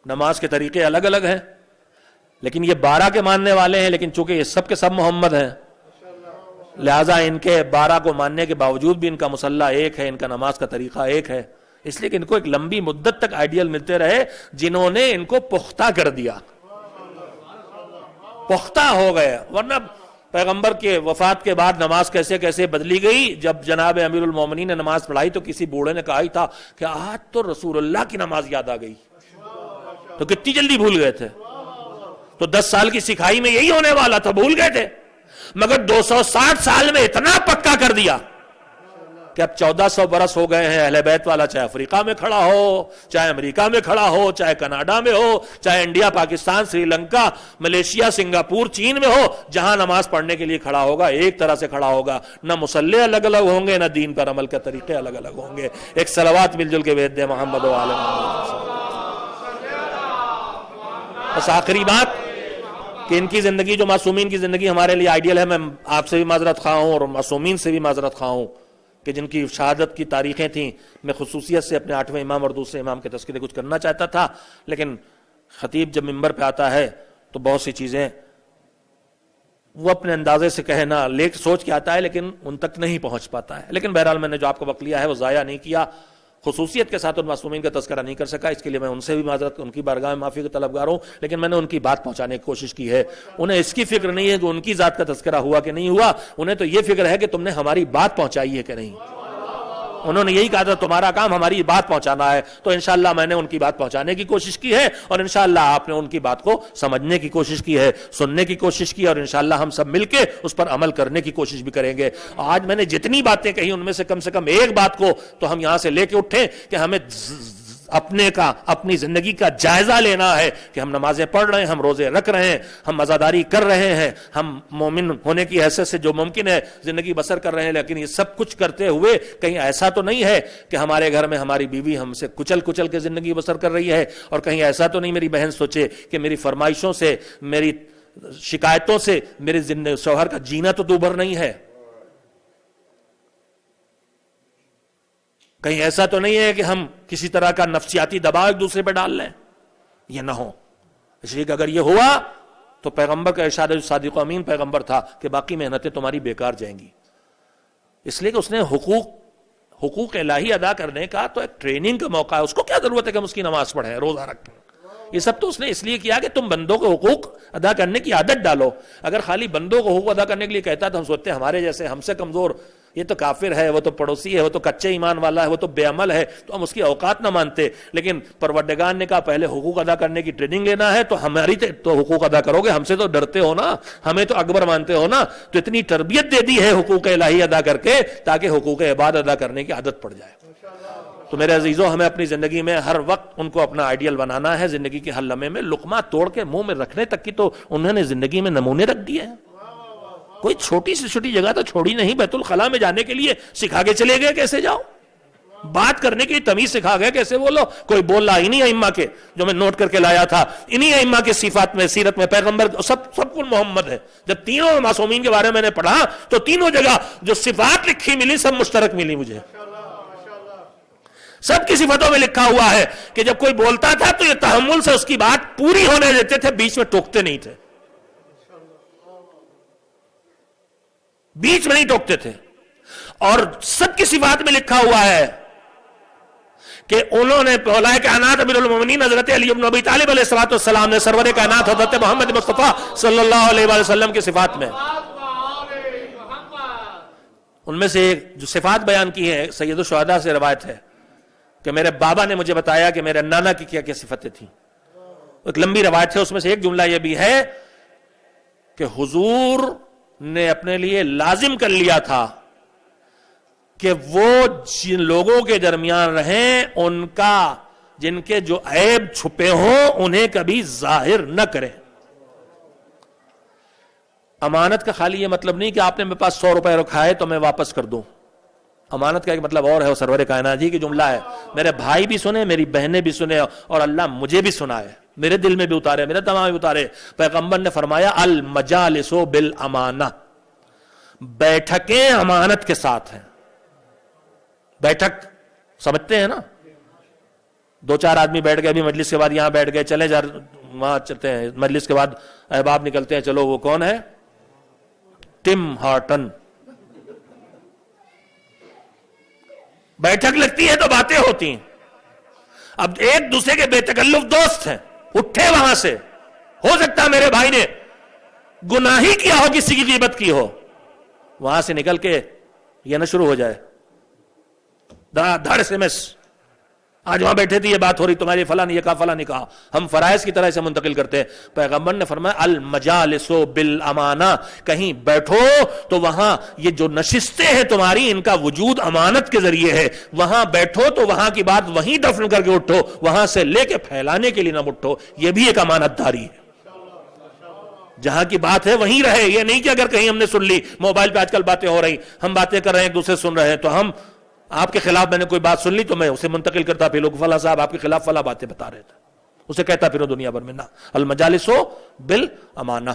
نماز کے طریقے الگ الگ ہیں، لیکن یہ 12 کے ماننے والے ہیں، لیکن چونکہ یہ سب کے سب محمد ہیں، لہذا ان کے 12 کو ماننے کے باوجود بھی ان کا مصلی ایک ہے، ان کا نماز کا طریقہ ایک ہے. اس لیے کہ ان کو ایک لمبی مدت تک آئیڈیل ملتے رہے جنہوں نے ان کو پختہ کر دیا، پختہ ہو گئے. ورنہ پیغمبر کے وفات کے بعد نماز کیسے بدلی گئی. جب جناب امیر المومنین نے نماز پڑھائی تو کسی بوڑھے نے کہا ہی تھا کہ آج تو رسول اللہ کی نماز یاد آ گئی. تو کتنی جلدی بھول گئے تھے. تو 10 سال کی سکھائی میں یہی ہونے والا تھا، بھول گئے تھے. مگر 260 سال میں اتنا پکا کر دیا کہ اب 1400 برس ہو گئے ہیں. اہل بیت والا چاہے افریقہ میں کھڑا ہو، چاہے امریکہ میں کھڑا ہو، چاہے کینیڈا میں ہو، چاہے India, Pakistan, Sri Lanka, Malaysia, Singapore, چین میں ہو، جہاں نماز پڑھنے کے لیے کھڑا ہوگا ایک طرح سے کھڑا ہوگا. نہ مصلی الگ الگ ہوں گے، نہ دین پر عمل کے طریقے الگ الگ ہوں گے. ایک صلوات مل جل کے بھیج دے محمد و آل محمد. بس آخری بات کہ ان کی زندگی، جو معصومین کی زندگی ہمارے لیے آئیڈیل ہے، میں آپ سے بھی معذرت خواہ ہوں اور معصومین سے بھی معذرت خواہ ہوں کہ جن کی شہادت کی تاریخیں تھیں. میں خصوصیت سے اپنے 8ویں امام اور دوسرے امام کے تذکرے کچھ کرنا چاہتا تھا، لیکن خطیب جب ممبر پہ آتا ہے تو بہت سی چیزیں وہ اپنے اندازے سے کہنا سوچ کے آتا ہے، لیکن ان تک نہیں پہنچ پاتا ہے. لیکن بہرحال میں نے جو آپ کو وقت لیا ہے وہ ضائع نہیں کیا. خصوصیت کے ساتھ ان معصومین کا تذکرہ نہیں کر سکا، اس کے لیے میں ان سے بھی معذرت، ان کی بارگاہ میں معافی کا طلبگار ہوں. لیکن میں نے ان کی بات پہنچانے کی کوشش کی ہے. انہیں اس کی فکر نہیں ہے کہ ان کی ذات کا تذکرہ ہوا کہ نہیں ہوا، انہیں تو یہ فکر ہے کہ تم نے ہماری بات پہنچائی ہے کہ نہیں. انہوں نے یہی کہا تھا تمہارا کام ہماری بات پہنچانا ہے. تو انشاءاللہ میں نے ان کی بات پہنچانے کی کوشش کی ہے، اور انشاءاللہ آپ نے ان کی بات کو سمجھنے کی کوشش کی ہے، سننے کی کوشش کی، اور انشاءاللہ ہم سب مل کے اس پر عمل کرنے کی کوشش بھی کریں گے. آج میں نے جتنی باتیں کہی ان میں سے کم ایک بات کو تو ہم یہاں سے لے کے اٹھیں کہ ہمیں اپنی زندگی کا جائزہ لینا ہے کہ ہم نمازیں پڑھ رہے ہیں، ہم روزے رکھ رہے ہیں، ہم عزاداری کر رہے ہیں، ہم مومن ہونے کی حیثیت سے جو ممکن ہے زندگی بسر کر رہے ہیں. لیکن یہ سب کچھ کرتے ہوئے کہیں ایسا تو نہیں ہے کہ ہمارے گھر میں ہماری بیوی ہم سے کچل کے زندگی بسر کر رہی ہے، اور کہیں ایسا تو نہیں میری بہن سوچے کہ میری فرمائشوں سے، میری شکایتوں سے میرے شوہر کا جینا تو دوبھر نہیں ہے. کہیں ایسا تو نہیں ہے کہ ہم کسی طرح کا نفسیاتی دباؤ ایک دوسرے پہ ڈال لیں. یہ نہ ہو. اس لیے کہ اگر یہ ہوا تو پیغمبر کا ارشاد صادق و امین پیغمبر تھا کہ باقی محنتیں تمہاری بیکار جائیں گی. اس لیے کہ اس نے حقوق الہی ادا کرنے کا تو ایک ٹریننگ کا موقع ہے. اس کو کیا ضرورت ہے کہ ہم اس کی نماز پڑھیں، روزہ رکھیں؟ یہ سب تو اس نے اس لیے کیا کہ تم بندوں کو حقوق ادا کرنے کی عادت ڈالو. اگر خالی بندوں کو حقوق ادا کرنے کے لیے کہتا تو ہم سوچتے ہمارے جیسے ہم سے کمزور، یہ تو کافر ہے، وہ تو پڑوسی ہے، وہ تو کچے ایمان والا ہے، وہ تو بے عمل ہے، تو ہم اس کی اوقات نہ مانتے. لیکن پروردگار نے کہا پہلے حقوق ادا کرنے کی ٹریننگ لینا ہے، تو ہماری تو حقوق ادا کرو گے. ہم سے تو ڈرتے ہو نا، ہمیں تو اکبر مانتے ہو نا. تو اتنی تربیت دے دی ہے حقوق الہی ادا کر کے تاکہ حقوق عباد ادا کرنے کی عادت پڑ جائے. تو میرے عزیزوں، ہمیں اپنی زندگی میں ہر وقت ان کو اپنا آئیڈیل بنانا ہے. زندگی کے ہر لمحے میں لقمہ توڑ کے منہ میں رکھنے تک کی تو انہوں نے زندگی میں نمونے رکھ دیے ہیں. کوئی چھوٹی سے چھوٹی جگہ تو چھوڑی نہیں. بیت الخلاء میں جانے کے لیے سکھا کے چلے گئے کیسے جاؤ، بات کرنے کی تمیز سکھا گئے کیسے بولو. کوئی بول رہا انہی ائمہ کے جو میں نوٹ کر کے لایا تھا، انہی ائمہ کے صفات میں، سیرت میں پیغمبر سب کو محمد ہے. جب تینوں معصومین کے بارے میں نے پڑھا تو تینوں جگہ جو صفات لکھی ملی سب مشترک ملی مجھے. سب کی صفتوں میں لکھا ہوا ہے کہ جب کوئی بولتا تھا تو یہ تحمل سے اس کی بات پوری ہونے دیتے تھے، بیچ میں ٹوکتے نہیں تھے، بیچ میں نہیں ٹوکتے تھے. اور سب کی صفات میں لکھا ہوا ہے کہ انہوں نے اولئک کائنات امیر المومنین حضرت علی بن ابی طالب علیہ السلام نے سرور کائنات حضرت محمد مصطفیٰ صلی اللہ علیہ وآلہ وسلم کی صفات میں، ان میں سے جو صفات بیان کی ہیں سید الشہداء سے روایت ہے کہ میرے بابا نے مجھے بتایا کہ میرے نانا کی کیا کیا صفتیں تھیں. ایک لمبی روایت ہے، اس میں سے ایک جملہ یہ بھی ہے کہ حضور نے اپنے لیے لازم کر لیا تھا کہ وہ جن لوگوں کے درمیان رہیں ان کا جن کے جو عیب چھپے ہوں انہیں کبھی ظاہر نہ کریں. امانت کا خالی یہ مطلب نہیں کہ آپ نے میرے پاس 100 روپے رکھائے تو میں واپس کر دوں. امانت کا ایک مطلب اور ہے، وہ سرور کائنات جی کی جملہ ہے، میرے بھائی بھی سنے، میری بہنیں بھی سنے، اور اللہ مجھے بھی سنائے، میرے دل میں بھی اتارے، میرے دماغ میں بھی اتارے. پیغمبر نے فرمایا المجالس بالامانہ، بیٹھکیں امانت کے ساتھ ہیں. بیٹھک سمجھتے ہیں نا، 2-4 آدمی بیٹھ گئے، ابھی مجلس کے بعد یہاں بیٹھ گئے، چلے جا وہاں چلتے ہیں، مجلس کے بعد احباب نکلتے ہیں، چلو وہ کون ہے؟ ٹم ہارٹن. بیٹھک لگتی ہے تو باتیں ہوتی ہیں. اب ایک دوسرے کے بے تکلف دوست ہیں، اٹھے وہاں سے، ہو سکتا ہے میرے بھائی نے گناہ ہی کیا ہو، کسی کی غیبت کی ہو، وہاں سے نکل کے یہ نہ شروع ہو جائے دھڑ سے مس، آج وہاں بیٹھے تھے یہ بات ہو رہی، تمہاری فلاں نے یہ کہا، فلاں نے کہا. ہم فرائض کی طرح اسے منتقل کرتے ہیں. پیغمبر نے فرمایا المجالس بالامانہ، کہیں بیٹھو تو وہاں یہ جو نشستیں ہیں تمہاری، ان کا وجود امانت کے ذریعے ہے. وہاں بیٹھو تو وہاں کی بات وہیں دفن کر کے اٹھو، وہاں سے لے کے پھیلانے کے لیے نہ اٹھو. یہ بھی ایک امانت داری ہے. جہاں کی بات ہے وہیں رہے. یہ نہیں کہ اگر کہیں ہم نے سن لی، موبائل پہ آج کل باتیں ہو رہی، ہم باتیں کر رہے ہیں، ایک دوسرے سن رہے ہیں، تو ہم آپ کے خلاف، میں نے کوئی بات سن لی تو میں اسے منتقل کرتا پھر لوگ فلاں صاحب آپ کے خلاف فلاں باتیں بتا رہے تھے، اسے کہتا پھر دنیا بھر میں. نہ، المجالس بالامانہ.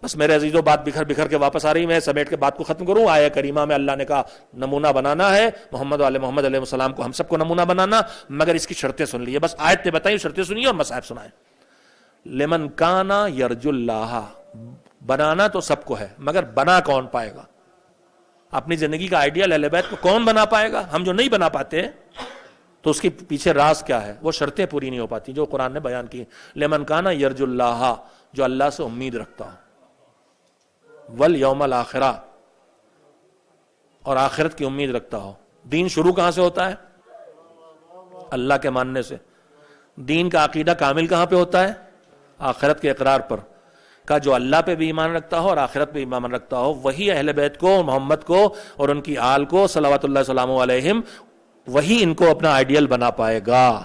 بس میرے عزیزوں، بات بکھر بکھر کے واپس آ رہی، میں سمیٹ کے بات کو ختم کروں. آیہ کریمہ میں اللہ نے کہا نمونہ بنانا ہے، محمد علیہ السلام کو ہم سب کو نمونہ بنانا، مگر اس کی شرطیں سن لیے. بس آیت نے بتائی، شرطیں سنیے اور مصائب سنائیں. لمن کانا یرجو اللہ، بنانا تو سب کو ہے، مگر بنا کون پائے گا؟ اپنی زندگی کا آئیڈیل اہل بیت کو کون بنا پائے گا؟ ہم جو نہیں بنا پاتے تو اس کے پیچھے راز کیا ہے؟ وہ شرطیں پوری نہیں ہو پاتی جو قرآن نے بیان کی. لمن کانا یرجو اللہ، جو اللہ سے امید رکھتا ہو، والیوم الآخرہ، اور آخرت کی امید رکھتا ہو. دین شروع کہاں سے ہوتا ہے؟ اللہ کے ماننے سے. دین کا عقیدہ کامل کہاں پہ ہوتا ہے؟ آخرت کے اقرار پر. کا جو اللہ پہ بھی ایمان رکھتا ہو اور آخرت پہ ایمان رکھتا ہو، وہی اہل بیت کو، محمد کو اور ان کی آل کو صلوات اللہ وسلام علیہم، وہی ان کو اپنا آئیڈیل بنا پائے گا.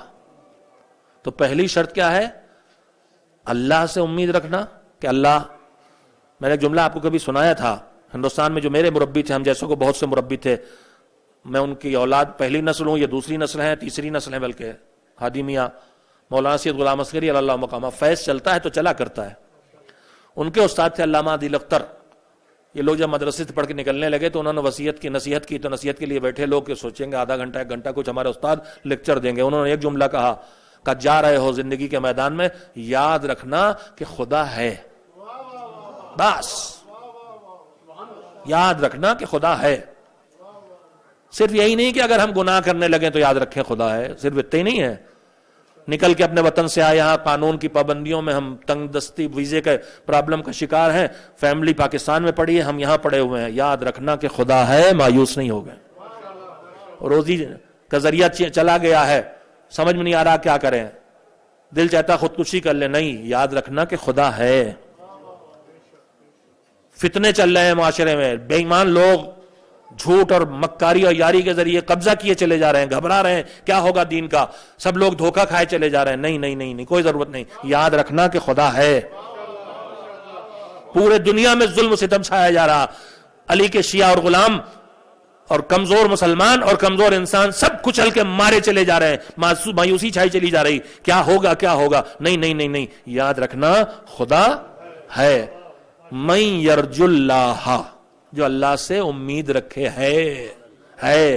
تو پہلی شرط کیا ہے؟ اللہ سے امید رکھنا کہ اللہ، میں نے ایک جملہ آپ کو کبھی سنایا تھا، ہندوستان میں جو میرے مربی تھے، ہم جیسوں کو بہت سے مربی تھے، میں ان کی اولاد پہلی نسل ہوں، یہ دوسری نسل ہے، تیسری نسل ہے، بلکہ ہادی میاں مولانا سید غلام عسکری اللہ مقامہ. فیض چلتا ہے تو چلا کرتا ہے. ان کے استاد تھے علامہ عادل اختر. یہ لوگ جب مدرسے سے پڑھ کے نکلنے لگے تو انہوں نے وصیت کی، نصیحت کی. تو نصیحت کے لیے بیٹھے لوگ کہ سوچیں گے آدھا گھنٹہ 1 گھنٹہ کچھ ہمارے استاد لیکچر دیں گے. انہوں نے ایک جملہ کہا کہ جا رہے ہو زندگی کے میدان میں، یاد رکھنا کہ خدا ہے. بس یاد رکھنا کہ خدا ہے. صرف یہی نہیں کہ اگر ہم گناہ کرنے لگیں تو یاد رکھیں خدا ہے، صرف اتنا ہی نہیں ہے. نکل کے اپنے وطن سے آئے، یہاں قانون کی پابندیوں میں ہم تنگ دستی، ویزے کے پرابلم کا شکار ہیں، فیملی پاکستان میں پڑی ہے، ہم یہاں پڑے ہوئے ہیں. یاد رکھنا کہ خدا ہے، مایوس نہیں ہو گئے. روزی کا ذریعہ چلا گیا ہے، سمجھ میں نہیں آ رہا کیا کریں، دل چاہتا خودکشی کر لیں. نہیں، یاد رکھنا کہ خدا ہے. فتنے چل رہے ہیں معاشرے میں، بے ایمان لوگ جھوٹ اور مکاری اور یاری کے ذریعے قبضہ کیے چلے جا رہے ہیں، گھبرا رہے ہیں کیا ہوگا دین کا، سب لوگ دھوکہ کھائے چلے جا رہے ہیں. نہیں نہیں نہیں، کوئی ضرورت نہیں. یاد رکھنا کہ خدا ہے. پورے دنیا میں ظلم و ستم چھایا جا رہا، علی کے شیعہ اور غلام اور کمزور مسلمان اور کمزور انسان سب کچل کے مارے چلے جا رہے ہیں، مایوسی چھائی چلی جا رہی، کیا ہوگا کیا ہوگا. نہیں نہیں نہیں نہیں، یاد رکھنا خدا ہے. من یرجو اللہ، جو اللہ سے امید رکھے، ہے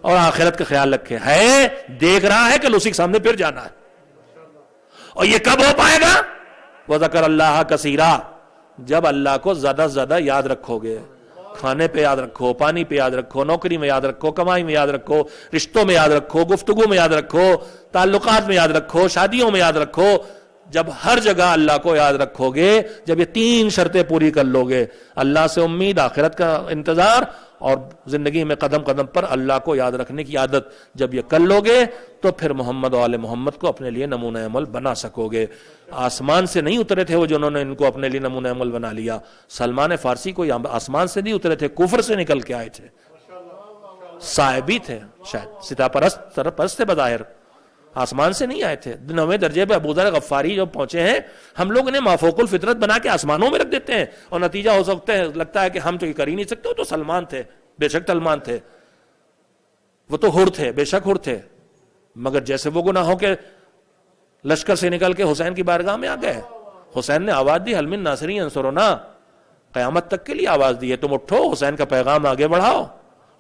اور آخرت کا خیال رکھے، ہے، دیکھ رہا ہے کہ اسی کے سامنے پھر جانا ہے. اور یہ کب ہو پائے گا؟ وذکر اللہ کثیرا، جب اللہ کو زیادہ سے زیادہ یاد رکھو گے. کھانے پہ یاد رکھو، پانی پہ یاد رکھو، نوکری میں یاد رکھو، کمائی میں یاد رکھو، رشتوں میں یاد رکھو، گفتگو میں یاد رکھو، تعلقات میں یاد رکھو، شادیوں میں یاد رکھو. جب ہر جگہ اللہ کو یاد رکھو گے، جب یہ 3 شرطیں پوری کر لو گے، اللہ سے امید، آخرت کا انتظار اور زندگی میں قدم قدم پر اللہ کو یاد رکھنے کی عادت جب یہ کر لو گے تو پھر محمد و آل محمد کو اپنے لیے نمونہ عمل بنا سکو گے. آسمان سے نہیں اترے تھے وہ جنہوں نے ان کو اپنے لیے نمونہ عمل بنا لیا. سلمان فارسی کو آسمان سے نہیں اترے تھے, کفر سے نکل کے آئے تھے, صاحبی تھے, شاید ستا پرست تھے بظاہر, آسمان سے نہیں آئے تھے. 9ویں درجے پہ ابو ذر غفاری جو پہنچے ہیں, ہم لوگ انہیں مافوق الفطرت بنا کے آسمانوں میں رکھ دیتے ہیں, اور نتیجہ ہو سکتا ہے لگتا ہے کہ ہم تو یہ کر ہی نہیں سکتے. وہ تو سلمان تھے, بے شک سلمان تھے, وہ تو حر تھے, بے شک حر تھے, مگر جیسے وہ گناہوں کے لشکر سے نکل کے حسین کی بارگاہ میں آ گئے. حسین نے آواز دی حل من ناصرین انصرنا, قیامت تک کے لیے آواز دی ہے, تم اٹھو, حسین کا پیغام آگے بڑھاؤ,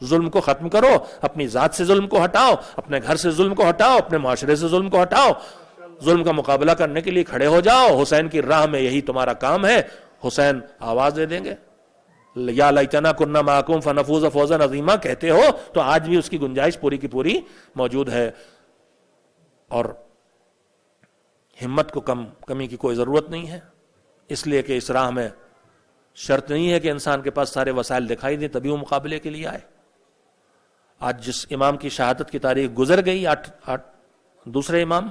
ظلم کو ختم کرو, اپنی ذات سے ظلم کو ہٹاؤ, اپنے گھر سے ظلم کو ہٹاؤ, اپنے معاشرے سے ظلم کو ہٹاؤ, ظلم کا مقابلہ کرنے کے لیے کھڑے ہو جاؤ. حسین کی راہ میں یہی تمہارا کام ہے. حسین آواز دے دیں گے, یا لیتنا کننا معکم فنفوز فوزا عظیما کہتے ہو تو آج بھی اس کی گنجائش پوری کی پوری موجود ہے. اور ہمت کو کمی کی کوئی ضرورت نہیں ہے, اس لیے کہ اس راہ میں شرط نہیں ہے کہ انسان کے پاس سارے وسائل دکھائی دیں تبھی وہ مقابلے کے لیے آئے. آج جس امام کی شہادت کی تاریخ گزر گئی, دوسرے امام,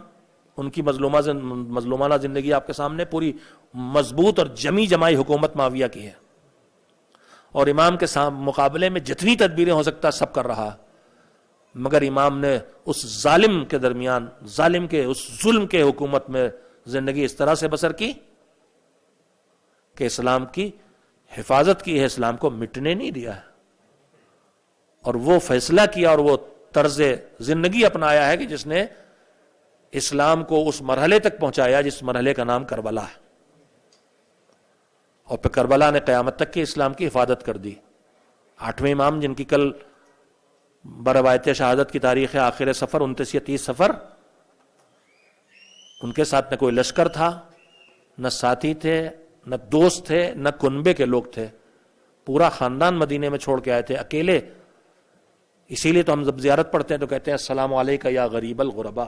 ان کی مظلومانہ زندگی آپ کے سامنے, پوری مضبوط اور جمی جمائی حکومت معاویہ کی ہے, اور امام کے مقابلے میں جتنی تدبیریں ہو سکتا سب کر رہا, مگر امام نے اس ظالم کے درمیان, ظالم کے اس ظلم کے حکومت میں زندگی اس طرح سے بسر کی کہ اسلام کی حفاظت کی ہے, اسلام کو مٹنے نہیں دیا ہے. اور وہ فیصلہ کیا اور وہ طرز زندگی اپنایا ہے کہ جس نے اسلام کو اس مرحلے تک پہنچایا جس مرحلے کا نام کربلا ہے. اور پھر کربلا نے قیامت تک کے اسلام کی حفاظت کر دی. 8ویں امام جن کی کل بروایت شہادت کی تاریخ ہے آخر سفر 29 یا 30 سفر, ان کے ساتھ نہ کوئی لشکر تھا, نہ ساتھی تھے, نہ دوست تھے, نہ کنبے کے لوگ تھے, پورا خاندان مدینے میں چھوڑ کے آئے تھے اکیلے. اسی لیے تو ہم جب زیارت پڑھتے ہیں تو کہتے ہیں السلام علیکہ یا غریب الغربا,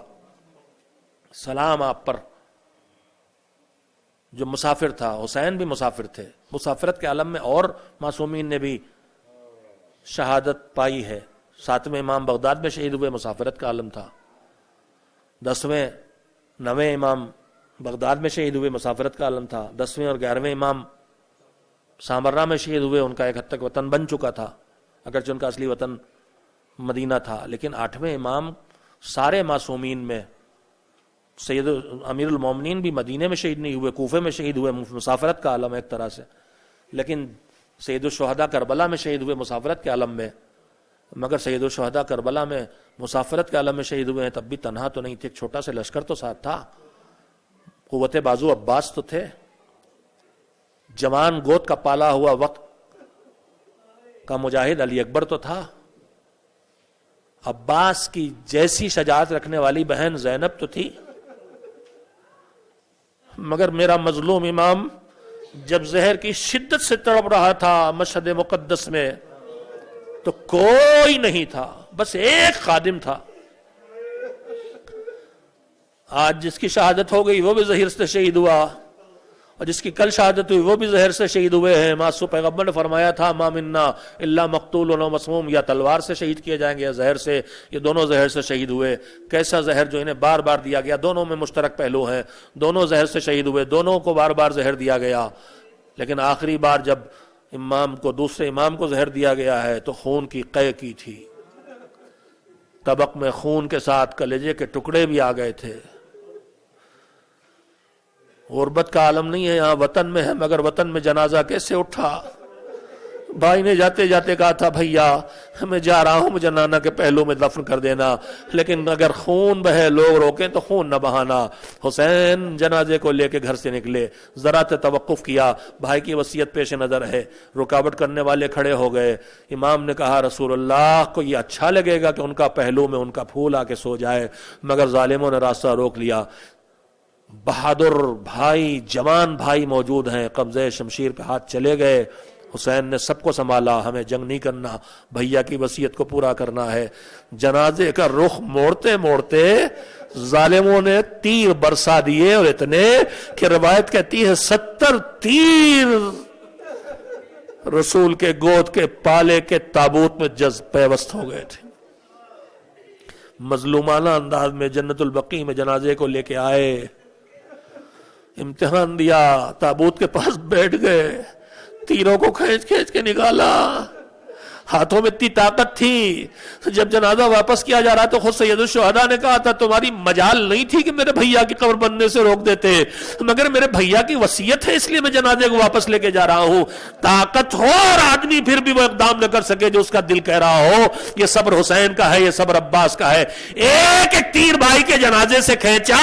سلام آپ پر جو مسافر تھا. حسین بھی مسافر تھے, مسافرت کے عالم میں اور معصومین نے بھی شہادت پائی ہے. 7ویں امام بغداد میں شہید ہوئے, مسافرت کا عالم تھا. 10ویں 9ویں امام بغداد میں شہید ہوئے, مسافرت کا عالم تھا. 10ویں اور 11ویں امام سامرہ میں شہید ہوئے, ان کا ایک حد تک وطن بن چکا تھا اگرچہ ان کا اصلی وطن مدینہ تھا. لیکن 8ویں امام سارے معصومین میں, سید امیر المومنین بھی مدینے میں شہید نہیں ہوئے, کوفے میں شہید ہوئے, مسافرت کا عالم ایک طرح سے. لیکن سید الشہداء کربلا میں شہید ہوئے مسافرت کے عالم میں, مگر سید الشہداء کربلا میں مسافرت کے عالم میں شہید ہوئے ہیں تب بھی تنہا تو نہیں تھے, ایک چھوٹا سا لشکر تو ساتھ تھا. قوت بازو عباس تو تھے, جوان گود کا پالا ہوا وقت کا مجاہد علی اکبر تو تھا, عباس کی جیسی شجاعت رکھنے والی بہن زینب تو تھی. مگر میرا مظلوم امام جب زہر کی شدت سے تڑپ رہا تھا مشہد مقدس میں تو کوئی نہیں تھا, بس ایک خادم تھا. آج جس کی شہادت ہو گئی وہ بھی زہر سے شہید ہوا, اور جس کی کل شہادت ہوئی وہ بھی زہر سے شہید ہوئے ہیں. معصوم پیغمبر نے فرمایا تھا ما منا الا مقتول و مسموم, یا تلوار سے شہید کیے جائیں گے یا زہر سے. یہ دونوں زہر سے شہید ہوئے. کیسا زہر جو انہیں بار بار دیا گیا, دونوں میں مشترک پہلو ہیں, دونوں زہر سے شہید ہوئے, دونوں کو بار بار زہر دیا گیا. لیکن آخری بار جب امام کو, دوسرے امام کو زہر دیا گیا ہے تو خون کی قے کی تھی, طبق میں خون کے ساتھ کلیجے کے ٹکڑے بھی آ گئے تھے. غربت کا عالم نہیں ہے, یہاں وطن میں ہے, مگر وطن میں جنازہ کیسے اٹھا. بھائی نے جاتے جاتے کہا تھا بھیا میں جا رہا ہوں, مجھے نانا کے پہلو میں دفن کر دینا, لیکن اگر خون بہے لوگ روکیں تو خون نہ بہانا. حسین جنازے کو لے کے گھر سے نکلے, ذرا سے توقف کیا, بھائی کی وصیت پیش نظر ہے, رکاوٹ کرنے والے کھڑے ہو گئے. امام نے کہا رسول اللہ کو یہ اچھا لگے گا کہ ان کا پہلو میں ان کا پھول آ کے سو جائے, مگر ظالموں نے راستہ روک لیا. بہادر بھائی, جوان بھائی موجود ہیں, قبضے شمشیر پہ ہاتھ چلے گئے. حسین نے سب کو سنبھالا, ہمیں جنگ نہیں کرنا, بھیا کی وصیت کو پورا کرنا ہے. جنازے کا رخ موڑتے موڑتے ظالموں نے تیر برسا دیے, اور اتنے کہ روایت کہتی ہے 70 تیر رسول کے گود کے پالے کے تابوت میں پیوست ہو گئے تھے. مظلومانہ انداز میں جنت البقیع میں جنازے کو لے کے آئے, امتحان دیا, تابوت کے پاس بیٹھ گئے, تیروں کو کھینچ کھینچ کے نکالا, ہاتھوں میں اتنی طاقت تھی. جب جنازہ واپس کیا جا رہا تو خود سید الشہداء نے کہا تھا تمہاری مجال نہیں تھی کہ میرے بھیا کی قبر بننے سے روک دیتے, مگر میرے بھیا کی وصیت ہے اس لیے میں جنازے کو واپس لے کے جا رہا ہوں. طاقت ہو اور آدمی پھر بھی وہ اقدام نہ کر سکے جو اس کا دل کہہ رہا ہو. یہ صبر حسین کا ہے, یہ صبر عباس کا ہے. ایک ایک تیر بھائی کے جنازے سے کھینچا,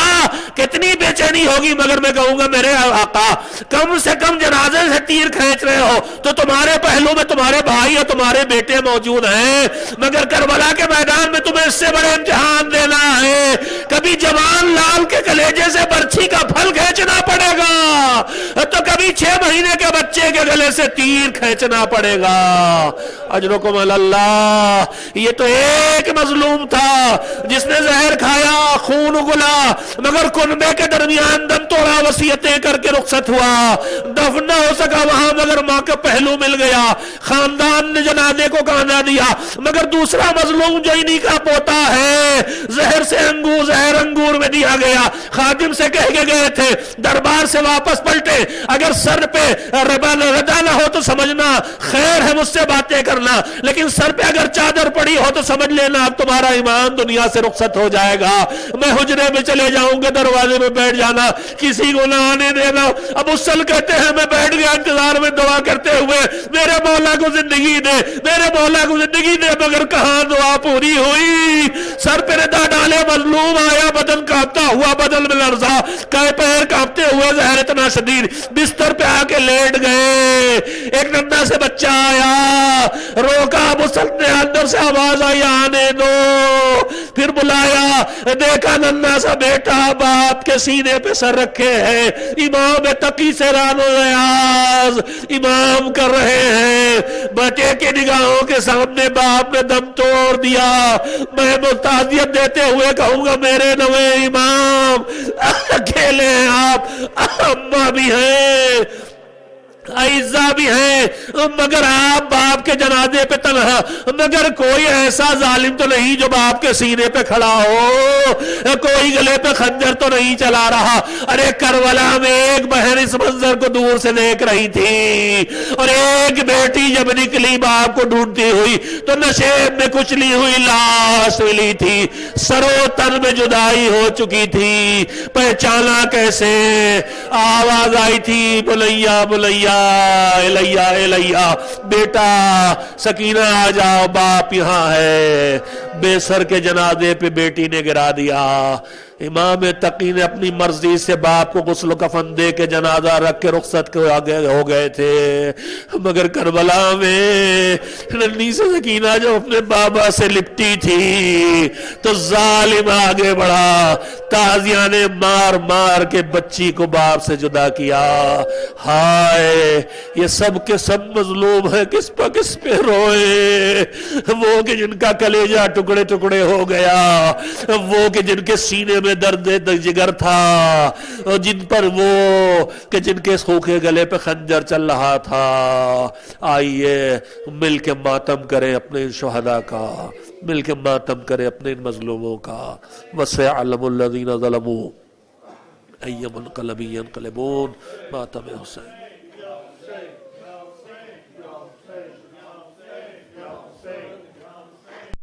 کتنی بے چینی ہوگی, مگر میں کہوں گا میرے آقا کم سے کم جنازے سے تیر کھینچ رہے ہو تو تمہارے پہلو میں تمہارے بھائی اور تمہارے بیٹے موجود ہیں, مگر کربلا کے میدان میں تمہیں اس سے بڑے امتحان دینا ہے. کبھی جوان لال کے کلیجے سے برچھی کا پھل کھینچنا پڑے گا تو کبھی 6 مہینے کے بچے کے گلے سے تیر کھینچنا پڑے گا. اجرکم اللہ. یہ تو ایک مظلوم تھا جس نے زہر کھایا, خون اگلا, مگر کنبے کے درمیان دم توڑا, وصیتیں کر کے رخصت ہوا, دفن نہ ہو سکا وہاں مگر ماں کا پہلو مل گیا. خاندان نے جنازے کو کہنا دیا, مگر دوسرا مظلوم جو انہی کا پوتا ہے زہر سے زہر انگور میں دیا گیا. خادم سے کہہ کے گئے تھے دربار سے واپس پلٹے, اگر سر پہ ردا نہ ہو تو سمجھنا خیر ہے مجھ سے باتیں کرنا, لیکن سر پہ اگر چادر پڑی ہو تو سمجھ لینا اب تمہارا ایمان دنیا سے رخصت ہو جائے گا. میں حجرے میں چلے جاؤں گا, دروازے میں بیٹھ جانا, کسی کو نہ آنے دینا. اب اسل کہتے ہیں میں بیٹھ گیا انتظار میں دعا کرتے ہوئے, میرے مولا کو زندگی دے, میرے مولا کو زندگی دے, مگر کہاں دعا پوری ہوئی. سر پہ ردا ڈالے, مظلوم آیا, بدن کانپتا ہوا, بدن میں لرزا, کہے پیر کانپتے ہوئے, زہر اتنا شدید, بستر پہ آ کے لیٹ گئے. ایک ننھا سے بچہ آیا, روکا, مسلط نے اندر سے آواز آئی آنے دو, پھر بلایا, دیکھا ننھا سا بیٹا باپ کے سینے پہ سر رکھے ہیں, امام تقی سے ران و ریاض امام کر رہے ہیں. بچے کی نگاہوں کے سامنے باپ نے دم توڑ دیا. میں تعزیت دیتے ہوئے کہوں گا میرے نوے امام اکیلے ہیں آپ, اماں بھی ہیں, عائزہ بھی ہیں, مگر آپ باپ کے جنازے پہ تنہا, مگر کوئی ایسا ظالم تو نہیں جو باپ کے سینے پہ کھڑا ہو, کوئی گلے پہ خنجر تو نہیں چلا رہا. ارے کربلا میں ایک بہن اس منظر کو دور سے دیکھ رہی تھی, اور ایک بیٹی جب نکلی باپ کو ڈھونڈتی ہوئی تو نشیب میں کچلی ہوئی لاش ملی تھی, سرو تن میں جدائی ہو چکی تھی. پہچانا کیسے؟ آواز آئی تھی بلیا بلیا الیہ الیہ, بیٹا سکینہ آ جاؤ, باپ یہاں ہے. بے سر کے جنازے پہ بیٹی نے گرا دیا. امام تقی نے اپنی مرضی سے باپ کو غسل و کفن دے کے جنازہ رکھ کے رخصت کے آگے ہو گئے تھے, مگر کربلا میں ننھی سے سکینہ جب اپنے بابا سے لپٹی تھی تو ظالم آگے بڑھا, تازیہ نے مار مار کے بچی کو باپ سے جدا کیا. ہائے یہ سب کے سب مظلوم ہیں, کس پہ روئے, وہ کہ جن کا کلیجہ ٹکڑے ٹکڑے ہو گیا, وہ کہ جن کے سینے میں درد جگر تھا, اور جن پر وہ کہ جن کے سوکھے گلے پہ خنجر چل رہا تھا. آئیے مل کے ماتم کریں اپنے شہداء کا, مل کے ماتم کریں اپنے مظلوموں کا. وَسَيَعْلَمُ الَّذِينَ ظَلَمُوا أَيَّ مُنْقَلَبٍ يَنْقَلِبُونَ. ماتم حسین.